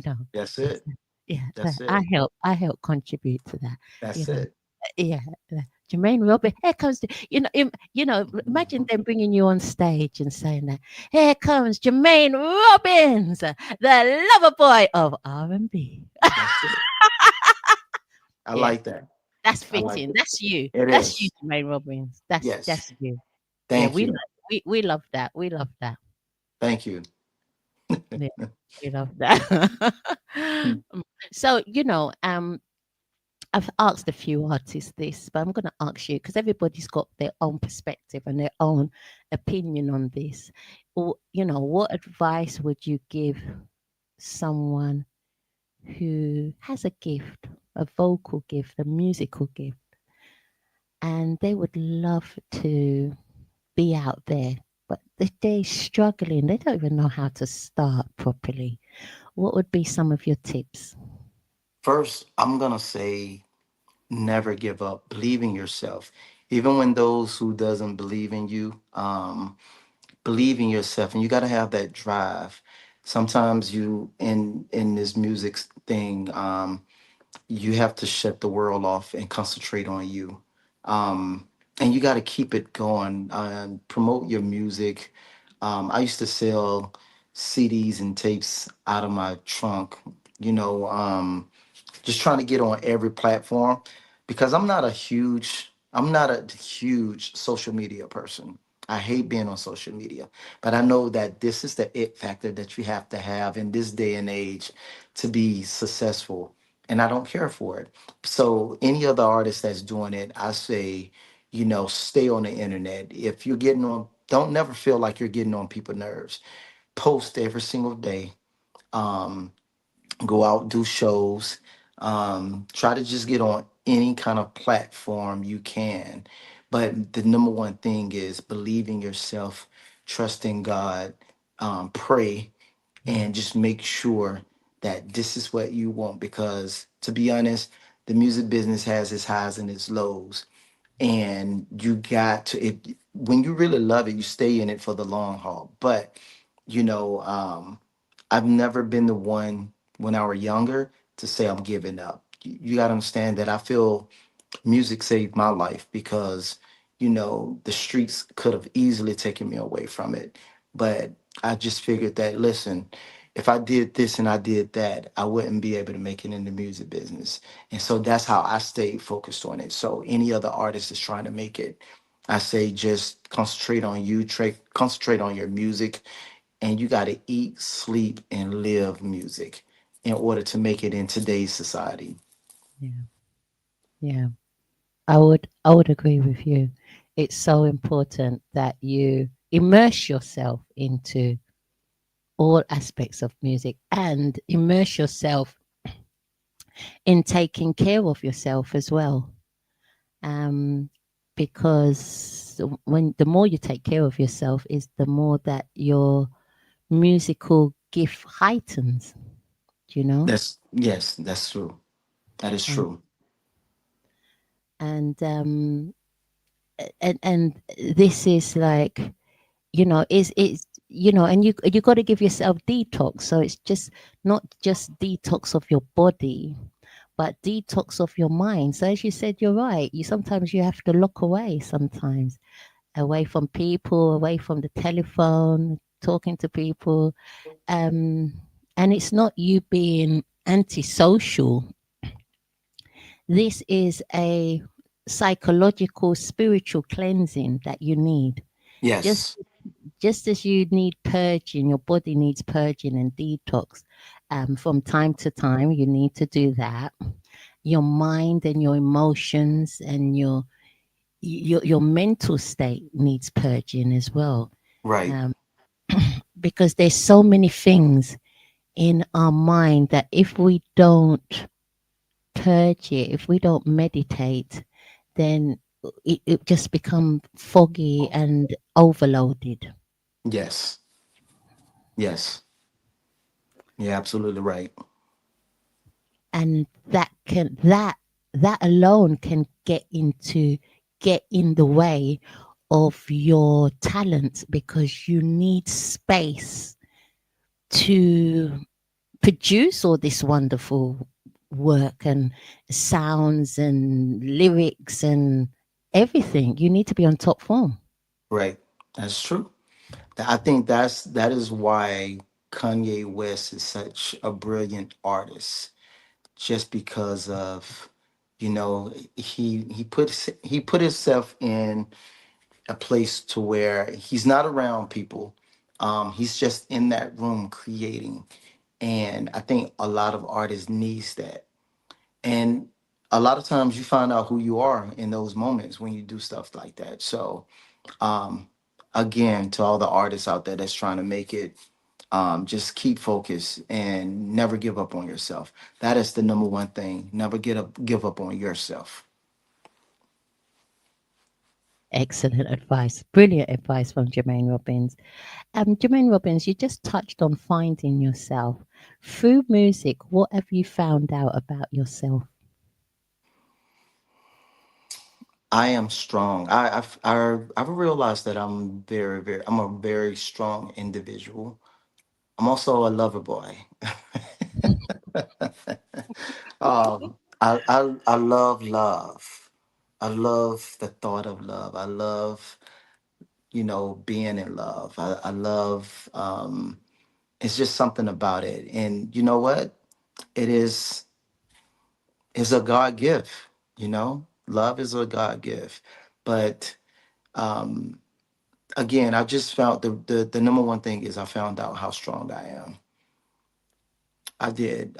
know. That's Yes, it. yeah. That's I it. help contribute to that. You That's know, it. yeah. Jermaine Robin, here comes the, you know. Imagine them bringing you on stage and saying that. Here comes Jermaine Robbins, the lover boy of R&B. That's it. I Yeah, like that. that's I like fitting. it. That's you. It That's you, is. Jermaine Robbins. That's Yes. you. Yeah, Thank you. we love that. We love that. Thank you. Yeah, we love that. So, I've asked a few artists this, but I'm going to ask you because everybody's got their own perspective and their own opinion on this. Or, what advice would you give someone who has a gift, a vocal gift, a musical gift, and they would love to be out there, but they're struggling. They don't even know how to start properly. What would be some of your tips? First, I'm gonna say never give up. Believe in yourself. Even when those who doesn't believe in you, believe in yourself, and you got to have that drive. Sometimes you in this music thing, you have to shut the world off and concentrate on you. And you got to keep it going. Promote your music. I used to sell CDs and tapes out of my trunk. You know, just trying to get on every platform because I'm not a huge social media person. I hate being on social media, but I know that this is the it factor that you have to have in this day and age to be successful. And I don't care for it. So any other artist that's doing it, I say, stay on the internet. If you're getting on, don't never feel like you're getting on people's nerves. Post every single day. Um, Go out, do shows, try to just get on any kind of platform you can. But the number one thing is believe in yourself, trust in God, pray, and just make sure that this is what you want. Because to be honest, the music business has its highs and its lows, and you got to, if when you really love it, you stay in it for the long haul. But you know um I've never been the one when I were younger to say I'm giving up. You got to understand that I feel music saved my life because the streets could have easily taken me away from it. But I just figured that, listen, if I did this and I did that, I wouldn't be able to make it in the music business. And so that's how I stayed focused on it. So any other artist is trying to make it, I say just concentrate on you, concentrate on your music, and you got to eat, sleep, and live music in order to make it in today's society. Yeah. Yeah. I would agree with you. It's so important that you immerse yourself into all aspects of music and immerse yourself in taking care of yourself as well. Um, because when the more you take care of yourself is the more that your musical gift heightens, you know? That's yes, that's true. That is And true. and and this is like, it's and you got to give yourself detox, so it's just not just detox of your body but detox of your mind. So as you said, you're right, you have to look away sometimes, away from people, away from the telephone, talking to people, um and it's not you being antisocial. This is a psychological spiritual cleansing that you need, just Yes, just as you need purging, your body needs purging and detox. From time to time, you need to do that. Your mind and your emotions and your mental state needs purging as well. right. Um, because there's so many things in our mind that if we don't purge it, if we don't meditate, then it just become foggy and overloaded. Yes, yes. You're absolutely right. And that alone can get in the way of your talent, because you need space to produce all this wonderful work and sounds and lyrics and everything. You need to be on top form. Right. That's true. I think that is why Kanye West is such a brilliant artist, just because of, he put himself in a place to where he's not around people. He's just in that room creating. And I think a lot of artists needs that. And a lot of times you find out who you are in those moments when you do stuff like that. So um again, to all the artists out there that's trying to make it, just keep focused and never give up on yourself. That is the number one thing. Never give up on yourself. Excellent advice. Brilliant advice from Jermaine Robbins. Jermaine Robbins, you just touched on finding yourself. Through music, what have you found out about yourself? I am strong. I've realized that I'm a very strong individual. I'm also a lover boy. I love love. I love the thought of love. I love, being in love. I love, it's just something about it. And you know what? It is a God gift, Love is a God gift. But um again, I just found the number one thing is I found out how strong I am. I did.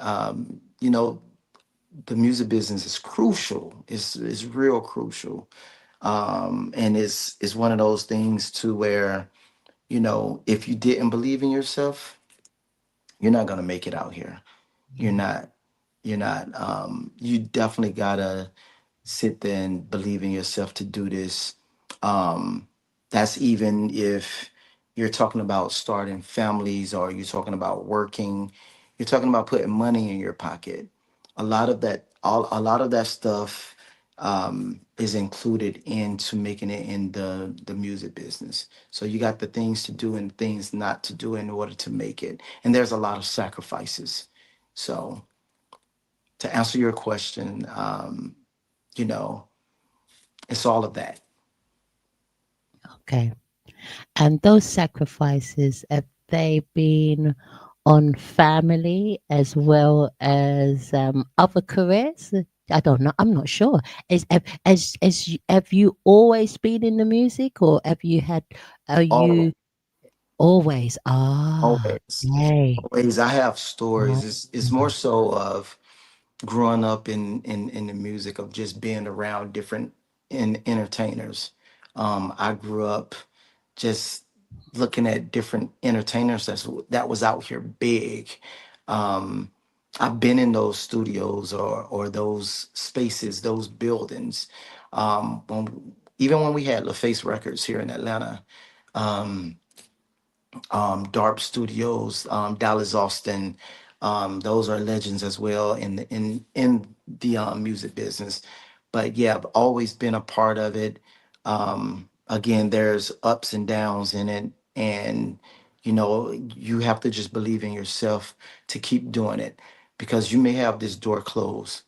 The music business is crucial. It's real crucial. And it's one of those things to where, if you didn't believe in yourself, you're not gonna make it out here. You're Yeah. not. You're not. You definitely gotta sit there and believe in yourself to do this. Um, that's even if you're talking about starting families, or you're talking about working, you're talking about putting money in your pocket. A lot of that stuff is included into making it in the music business. So you got the things to do and things not to do in order to make it. And there's a lot of sacrifices. So to answer your question, you know, it's all of that. Okay. And those sacrifices, have they been on family as well as other careers? I don't know. I'm not sure. Have you always been in the music, or have you had? Are All you always? Ah, always, okay. always. I have Ah, stories. It's more so of growing up in the music, of just being around different entertainers. I grew up just looking at different entertainers that was out here big. Um, I've been in those studios or those spaces, those buildings. Even when we had LaFace Records here in Atlanta, um, Darp Studios, Dallas Austin. Those are legends as well in the music business. But yeah, I've always been a part of it. Again, there's ups and downs in it, and you have to just believe in yourself to keep doing it, because you may have this door closed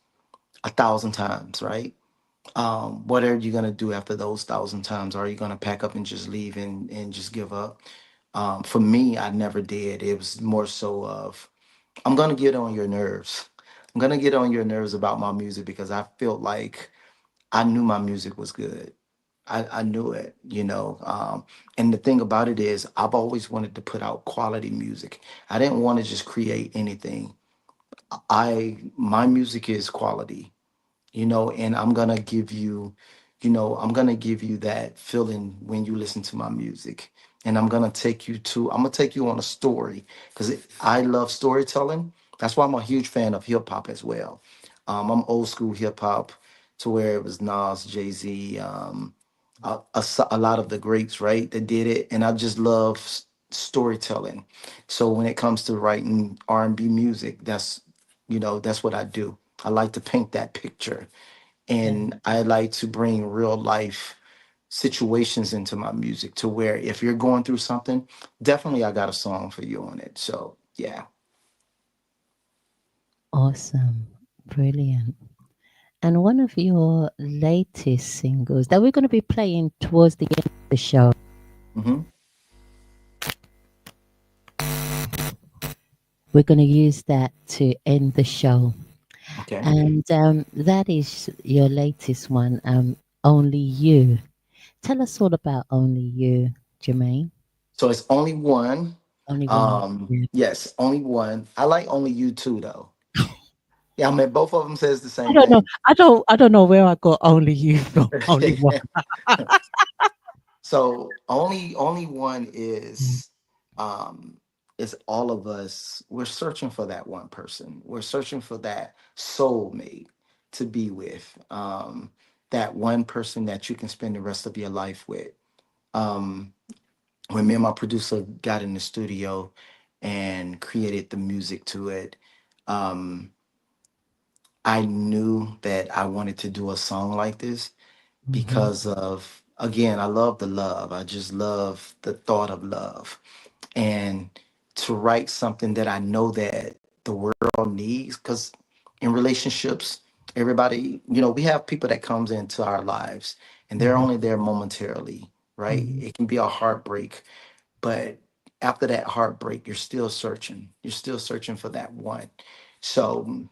1,000 times, right? What are you gonna do after those 1,000 times? Are you gonna pack up and just leave and just give up? For me, I never did. It was more so of, I'm gonna get on your nerves. I'm gonna get on your nerves about my music, because I felt like I knew my music was good. I knew it, and the thing about it is, I've always wanted to put out quality music. I didn't want to just create anything. My music is quality, and I'm gonna give you that feeling when you listen to my music. And I'm gonna take you on a story, because I love storytelling. That's why I'm a huge fan of hip hop as well. I'm old school hip hop, to where it was Nas, Jay-Z, a lot of the greats, right, that did it. And I just love storytelling. So when it comes to writing R&B music, that's what I do. I like to paint that picture, yeah. and I like to bring real life situations into my music, to where if you're going through something, definitely I got a song for you on it. So yeah. Awesome. Brilliant. And one of your latest singles that we're going to be playing towards the end of the show, Hmm. we're going to use that to end the show. Okay. And that is your latest one, Only You. Tell us all about Only You, Jermaine. So it's only one. Only one. Yeah. Yes, only one. I like Only You too, though. Yeah, I mean, both of them says the I same don't know. thing. I don't know where I got Only You from. Only one. So only one Mm. um is all of us. We're searching for that one person. We're searching for that soulmate to be with. That one person that you can spend the rest of your life with. Um, when me and my producer got in the studio and created the music to it, um, I knew that I wanted to do a song like this, Mhm. because of, again, I love the love. I just love the thought of love, and to write something that I know that the world needs. Because in relationships, everybody, we have people that comes into our lives, and they're Mhm. only there momentarily, right? Mhm. It can be a heartbreak, but after that heartbreak, you're still searching. You're still searching for that one. So,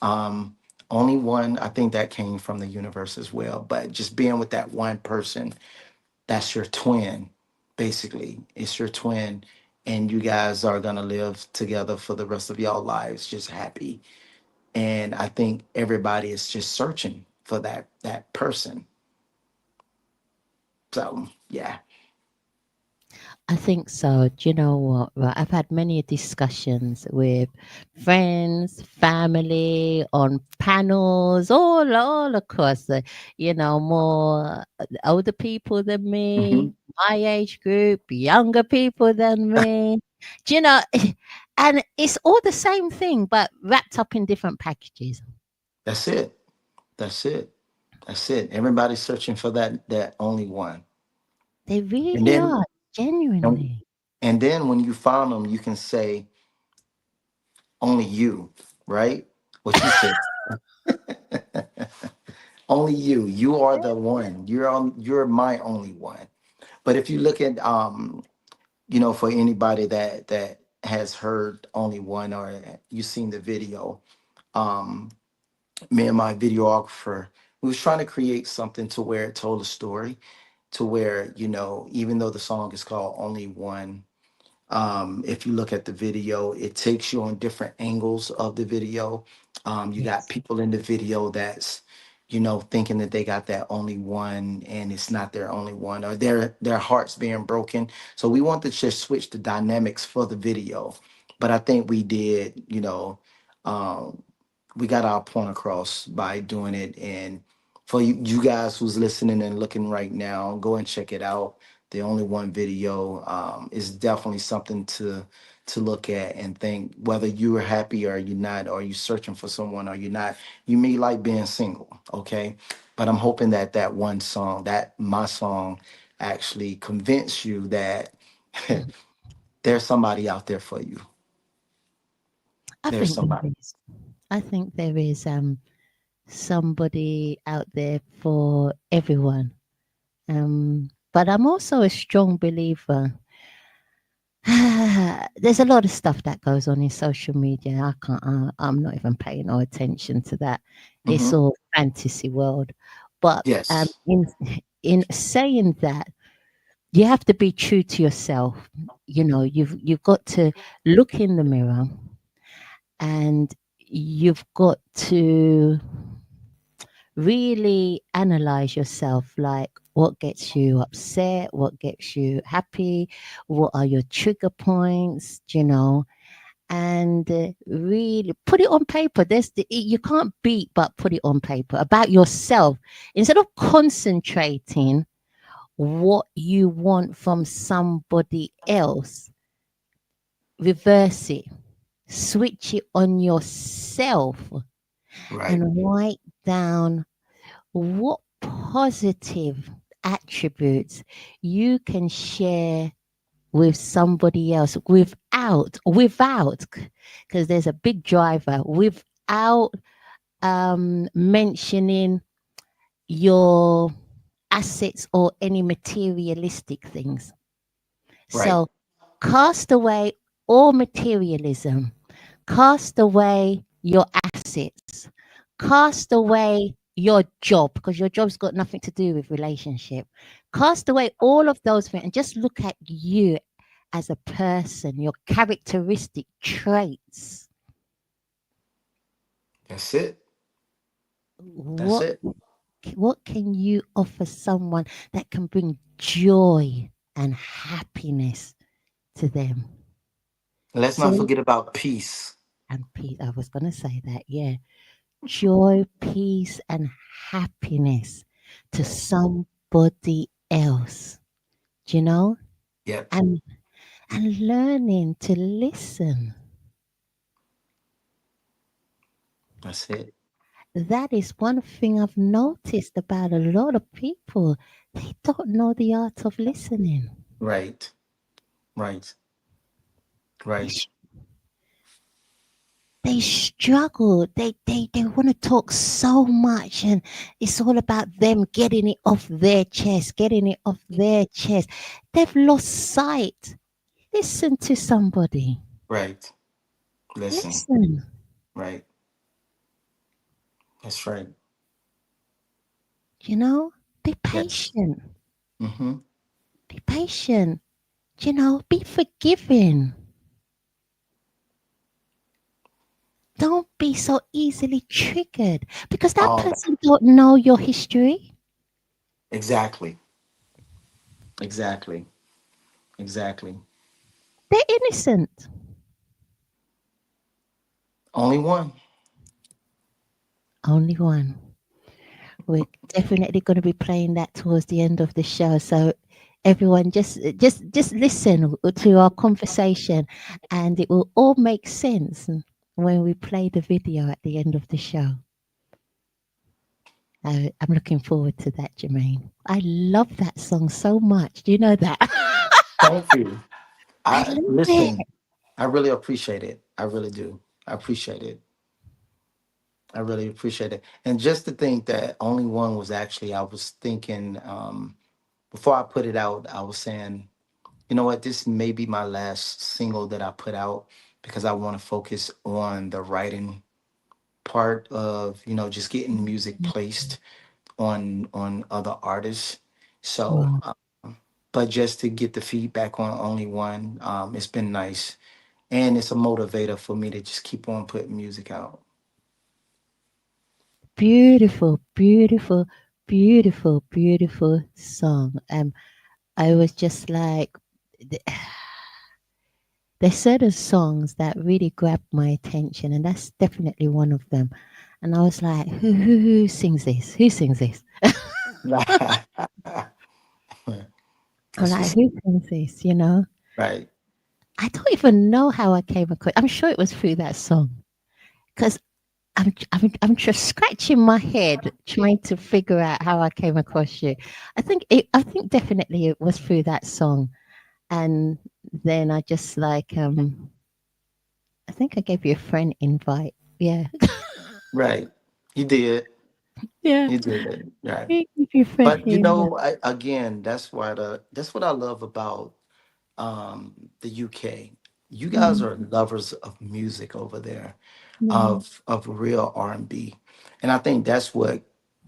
um, only one, I think that came from the universe as well. But just being with that one person, that's your twin, basically. It's your twin. And you guys are gonna live together for the rest of y'all lives, just happy. And I think everybody is just searching for that person. So yeah. I think so. Do you know what? Right, I've had many discussions with friends, family, on panels, all across the, more older people than me, Hmm. my age group, younger people than me. Do you know? And it's all the same thing, but wrapped up in different packages. That's it. That's it. That's it. Everybody's searching for that only one. They And really then are, and, genuinely. and then when you found them, you can say only you, right? What you said. Only you. You are the one. You're my only one. But if you look at for anybody that has heard only one or you seen the video, um, me and my videographer, we was trying to create something to where it told a story, to where, even though the song is called Only One, if you look at the video, it takes you on different angles of the video. You got Yes. people in the video that's, thinking that they got that only one, and it's not their only one, or their hearts being broken. So we want to just switch the dynamics for the video. But I think we did, um, we got our point across by doing it. And for you guys who's listening and looking right now, go and check it out. The Only One video is definitely something to look at and think whether you are happy or you're not, or you searching for someone or you're not. You may like being single, okay? But I'm hoping that that one song, that my song, actually convince you that Mhm. there's somebody out there for you. I There's think somebody. there is. I think there is somebody out there for everyone. But I'm also a strong believer. There's a lot of stuff that goes on in social media. I'm not even paying no attention to that. It's Hmm. all fantasy world. But Yes. in saying that, you have to be true to yourself. You've got to look in the mirror, and you've got to really analyze yourself, like what gets you upset, what gets you happy, what are your trigger points, and really put it on paper. You can't beat but put it on paper about yourself, instead of concentrating what you want from somebody else. Reverse it, switch it on yourself, Right. and write down what positive attributes you can share with somebody else without, because there's a big driver, without mentioning your assets or any materialistic things. Right. So cast away all materialism, cast away your assets, cast away your job, because your job's got nothing to do with relationship. Cast away all of those things and just look at you as a person, your characteristic traits. That's it. That's What it. what can you offer someone that can bring joy and happiness to them? Let's not So, forget about peace. and peace, I was going to say that, yeah. Joy, peace, and happiness to Yes. somebody else, do you know? Yep. And learning to listen. That's it. That is one thing I've noticed about a lot of people. They don't know the art of listening. Right. Right. They, Right. sh- they struggle. They want to talk so much, and it's all about them getting it off their chest, getting it off their chest. They've lost sight. Listen to somebody. Right. Listen. Listen, Right. That's right. you know, be Yes. patient. Mm-hmm. Be patient. Be forgiving. Don't be so easily triggered because that All that. person don't know your history. Exactly. Exactly. Exactly. They're innocent. Only one. Only one. We're definitely going to be playing that towards the end of the show. So everyone just listen to our conversation, and it will all make sense when we play the video at the end of the show. I'm looking forward to that, Jermaine. I love that song so much. Do you know that? Thank you. I I love it. listen. I really appreciate it. I really do. I appreciate it. I really appreciate it. And just to think that only one was actually, I was thinking, before I put it out, I was saying, you know what, this may be my last single that I put out because I want to focus on the writing part of, just getting music placed on other artists. So, Wow. but just to get the feedback on only one, it's been nice, and it's a motivator for me to just keep on putting music out. Beautiful, beautiful, beautiful, beautiful song. I was just like, th- there's certain songs that really grabbed my attention, and that's definitely one of them. And I was like, who sings this? Who sings this? I'm That's like, what's who sings this? You know, right. I don't even know how I came across. I'm sure it was through that song because I'm just scratching my head trying to figure out how I came across you. I think definitely it was through that song, and then I just like I think I gave you a friend invite. Yeah, Right. You did. yeah, You did. Right. I gave you a friend But invite. again, that's what I love about the UK. You guys Mm, are lovers of music over there, yeah. of real R&B. And I think that's what,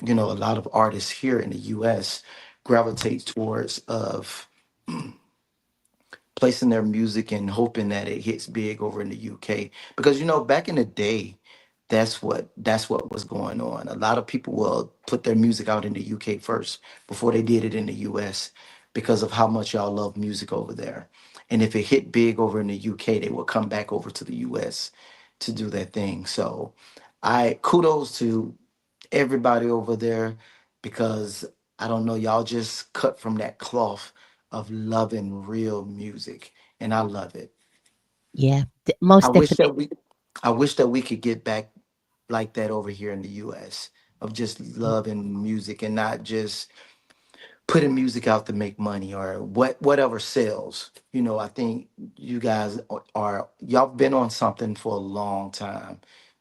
a lot of artists here in the US gravitate towards, of placing their music and hoping that it hits big over in the UK. Because back in the day, that's what was going on. A lot of people will put their music out in the UK first before they did it in the US, because of how much y'all love music over there. And if it hit big over in the UK, they will come back over to the US to do their thing. So I kudos to everybody over there, because I don't know, y'all just cut from that cloth of loving real music, and I love it. Yeah, I most wish definitely. that we I wish that we could get back like that over here in the US, of just loving music and not just putting music out to make money or whatever sells. I think you guys y'all been on something for a long time,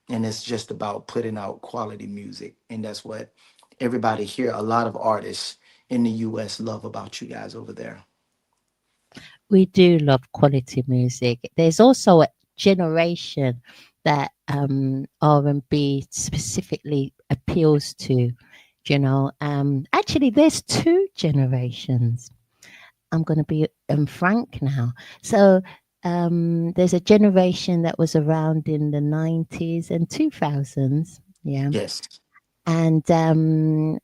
and it's just about putting out quality music, and that's what everybody here, a lot of artists in the US, love about you guys over there. We do love quality music. There's also a generation that R&B specifically appeals to. Actually, there's two generations. I'm going to be frank now. So there's a generation that was around in the 90s and 2000s. Yeah, Yes. and the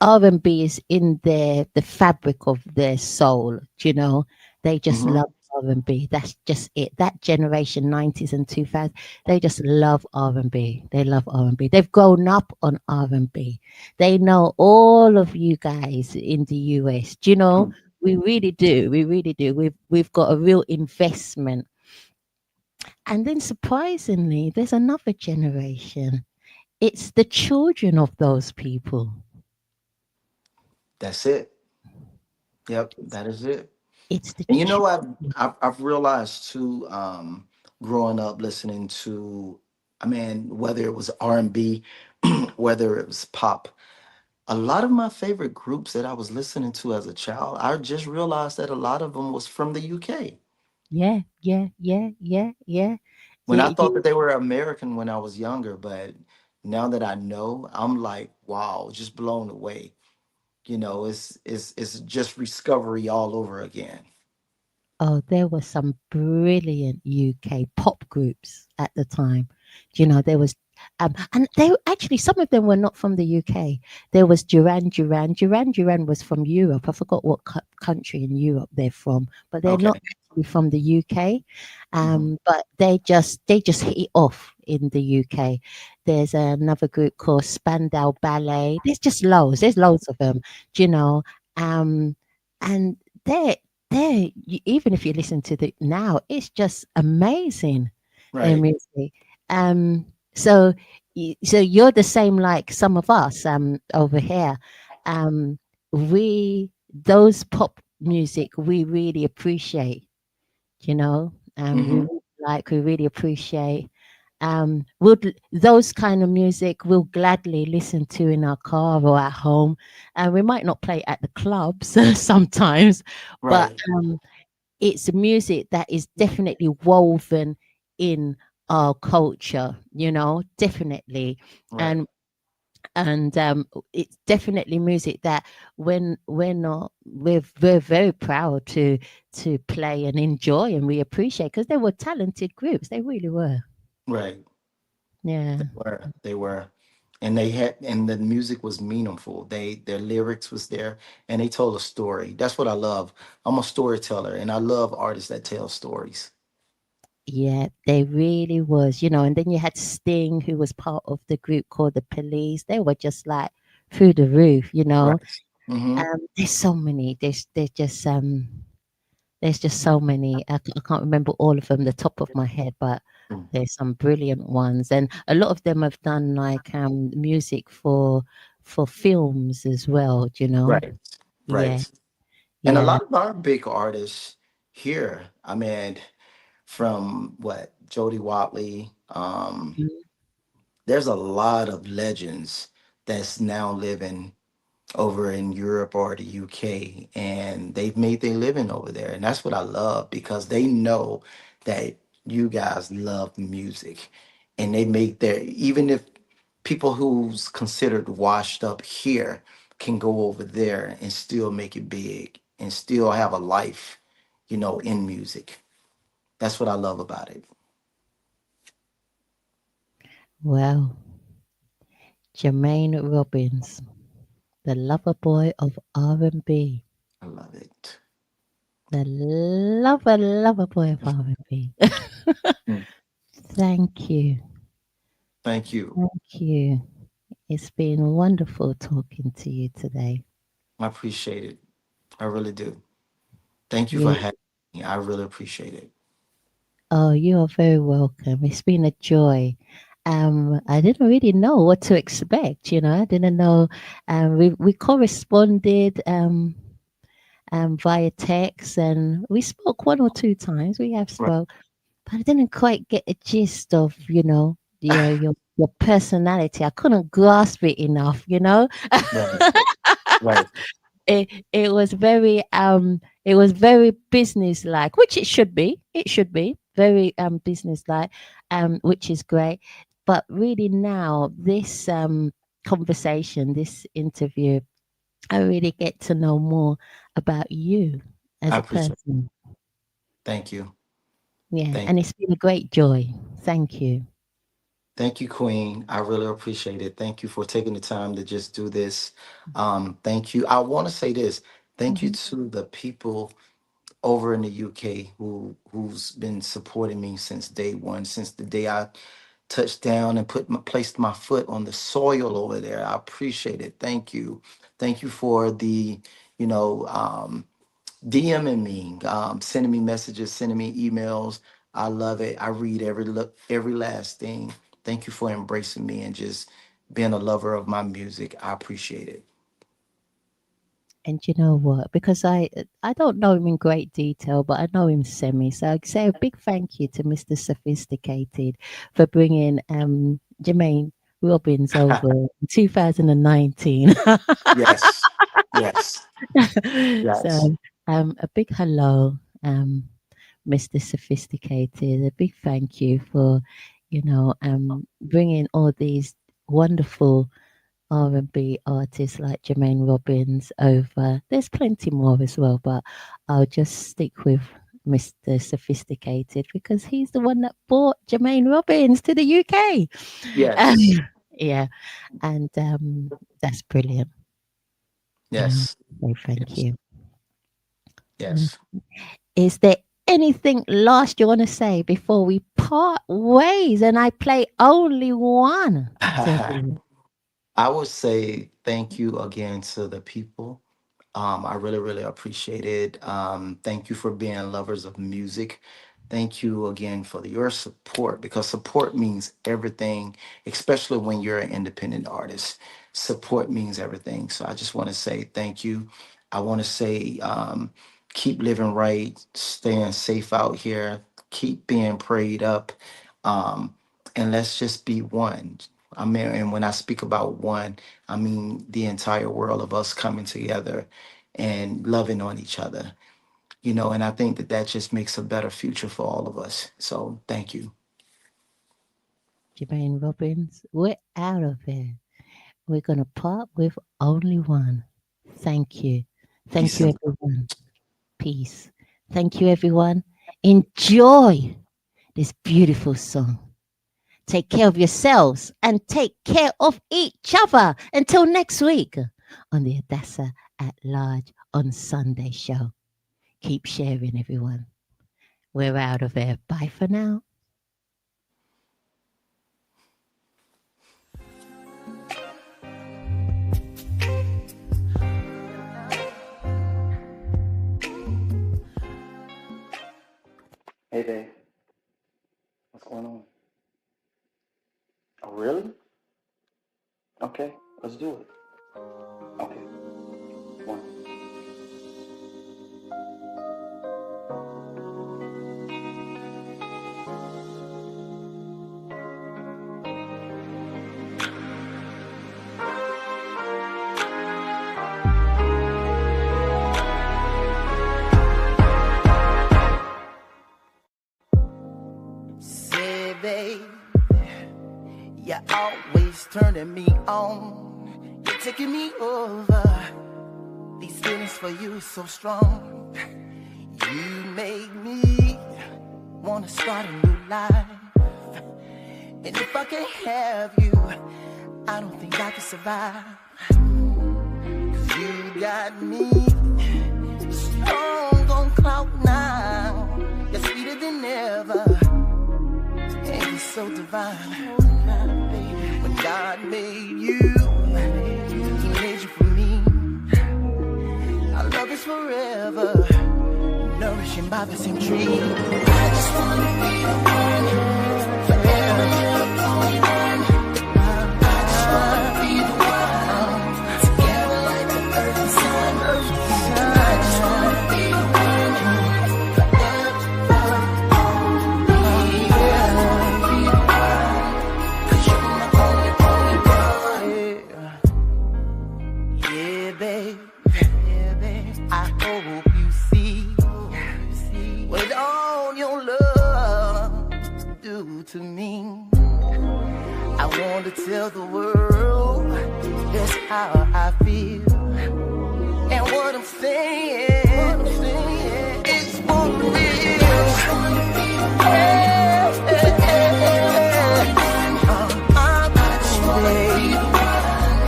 R&B is in the fabric of their soul. They just Hmm. love R&B. That's just it. That generation, 90s and 2000s, they just love R&B. They love R&B. They've grown up on R&B. They know all of you guys in the US. Do you know? We really do. We really do. We've got a real investment. And then surprisingly, there's another generation. It's the children of those people. That's it. Yep, It's, that is it. it's the And children. I've realized too, growing up listening to, I mean, whether it was R&B, whether it was pop, a lot of my favorite groups that I was listening to as a child, I just realized that a lot of them was from the UK. Yeah, yeah, yeah, yeah, yeah. When I Yeah, thought that they were American when I was younger, but now that I know, I'm like, wow, just blown away. It's just discovery all over again. oh, there were some brilliant UK pop groups at the time. There was, and they actually some of them were not from the UK. There was Duran Duran. Duran Duran was from Europe. I forgot what country in Europe they're from, but they're not Okay. actually from the UK. Hmm. But they just hit it off in the UK. There's another group called Spandau Ballet. There's just loads. There's loads of them. You know, um, and they even if you listen to the now, it's just amazing, their Right. music. So so you're the same like some of us over here. Um, we those pop music we really appreciate, we Hmm. really like, we really appreciate. those kind of music we'll gladly listen to in our car or at home, and we might not play at the clubs sometimes, but Right. it's music that is definitely woven in our culture, definitely. Right. And it's definitely music that when we're not we're very proud to play and enjoy, and we appreciate, because they were talented groups, they really were. Right. Yeah. They were, and they had, and the music was meaningful. Their lyrics was there, and they told a story. That's what I love. I'm a storyteller, and I love artists that tell stories. Yeah, they really was, and then you had Sting, who was part of the group called the Police. They were just like through the roof. Right. Mm-hmm. There's so many. There's just so many. I can't remember all of them the top of my head, but there's some brilliant ones, and a lot of them have done like music for films as well. Right. Yeah, Right. And a yeah. lot of our big artists here, I mean, from what Jody Watley, Mhm. there's a lot of legends that's now living over in Europe or the UK, and they've made their living over there. And that's what I love, because they know that you guys love music, and they make their, even if people who's considered washed up here can go over there and still make it big and still have a life, in music. That's what I love about it. Well, Jermaine Robbins, the lover boy of R&B, I love it. the lover boy of R&B. Mm. Thank you, Thank you. thank you. It's been wonderful talking to you today. I appreciate it. I really do. Thank you for You having me. I really appreciate it. Oh, you are very welcome. It's been a joy. I didn't really know what to expect, I didn't know. We corresponded via text, and we spoke one or two times. We have Right. spoke, but I didn't quite get a gist of, your personality. I couldn't grasp it enough. Right. Right. It was very business-like, which it should be. It should be very business-like, which is great. But really now, this conversation, this interview, I really get to know more about you as I a appreciate it. person. Thank you. Yeah, Thank and it's been a great joy. Thank you. Thank you, Queen. I really appreciate it. Thank you for taking the time to just do this. Thank you. I want to say this. Thank you Mhm. to the people over in the UK who's been supporting me since day one, since the day I touched down and placed my foot on the soil over there. I appreciate it. Thank you. Thank you for the, you know, DMing me, sending me messages, sending me emails. I love it. I read every last thing. Thank you for embracing me and just being a lover of my music. I appreciate it. And you know what? Because I don't know him in great detail, but I know him semi. So I'd say a big thank you to Mr. Sophisticated for bringing Jermaine Robbins over in 2019. Yes, yes, yes. So a big hello, Mr. Sophisticated. A big thank you for bringing all these wonderful R&B artists like Jermaine Robbins over. There's plenty more as well, but I'll just stick with Mr. Sophisticated because he's the one that brought Jermaine Robbins to the UK. Um, Yes, yeah, and that's brilliant. yes, So thank yes, you. Mm. yes. Is there anything last you want to say before we part ways and I play only one interview? I would say thank you again to the people. I really, really appreciate it. Thank you for being lovers of music. Thank you again for your support, because support means everything, especially when you're an independent artist. Support means everything. So I just want to say thank you. I want to say keep living right, staying safe out here, keep being prayed up. Um, and let's just be one. I mean, and when I speak about one, I mean the entire world of us coming together and loving on each other, and I think that that just makes a better future for all of us. So thank you. Jermaine Robbins, we're out of here. We're going to part with only one. Thank you. Thank Peace you, and everyone. Peace. Thank you, everyone. Enjoy this beautiful song. Take care of yourselves and take care of each other. Until next week on the Adassah at Large on Sunday show. Keep sharing, everyone. We're out of here. Bye for now. Hey, babe. What's going on? Oh, really? Okay, let's do it. Okay. One. Say, babe, you're always turning me on. You're taking me over. These feelings for you is so strong. You make me wanna start a new life. And if I can't have you, I don't think I can survive. 'Cause you got me strong on cloud nine. You're sweeter than ever. And you're so divine. When God made you, He made you for me. Our love is forever, nourishing by the same tree. I just wanna be the one, forever the only one. I just wanna be the one, together like the earth and sun. I just wanna be the one, forever only one. 'Cause you're my only one. Yeah, babe. I hope you see what all your love do to me. I want to tell the world just how I feel. And what I'm saying, it's for real. Yeah, yeah, yeah. I just wanna be the one,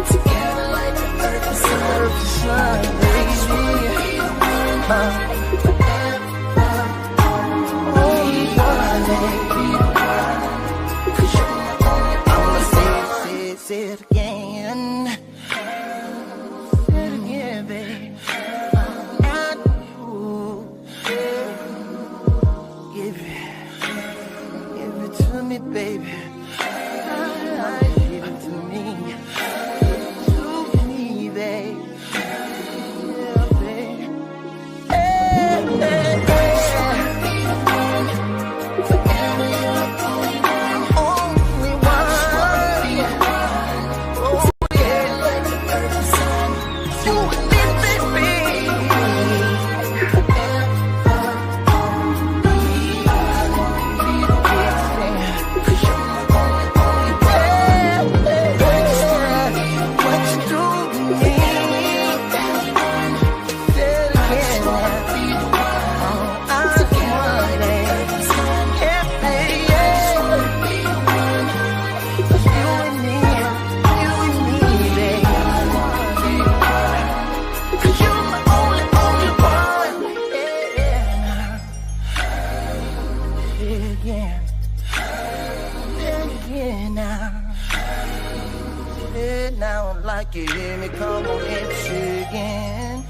together like the earth and sun, baby. Only one, baby. 'Cause you're my only one. I'ma say it again. Say it again, baby. I do. Give it to me, baby. Give it to me. To me, baby. Now, like you hear me, come on and say again.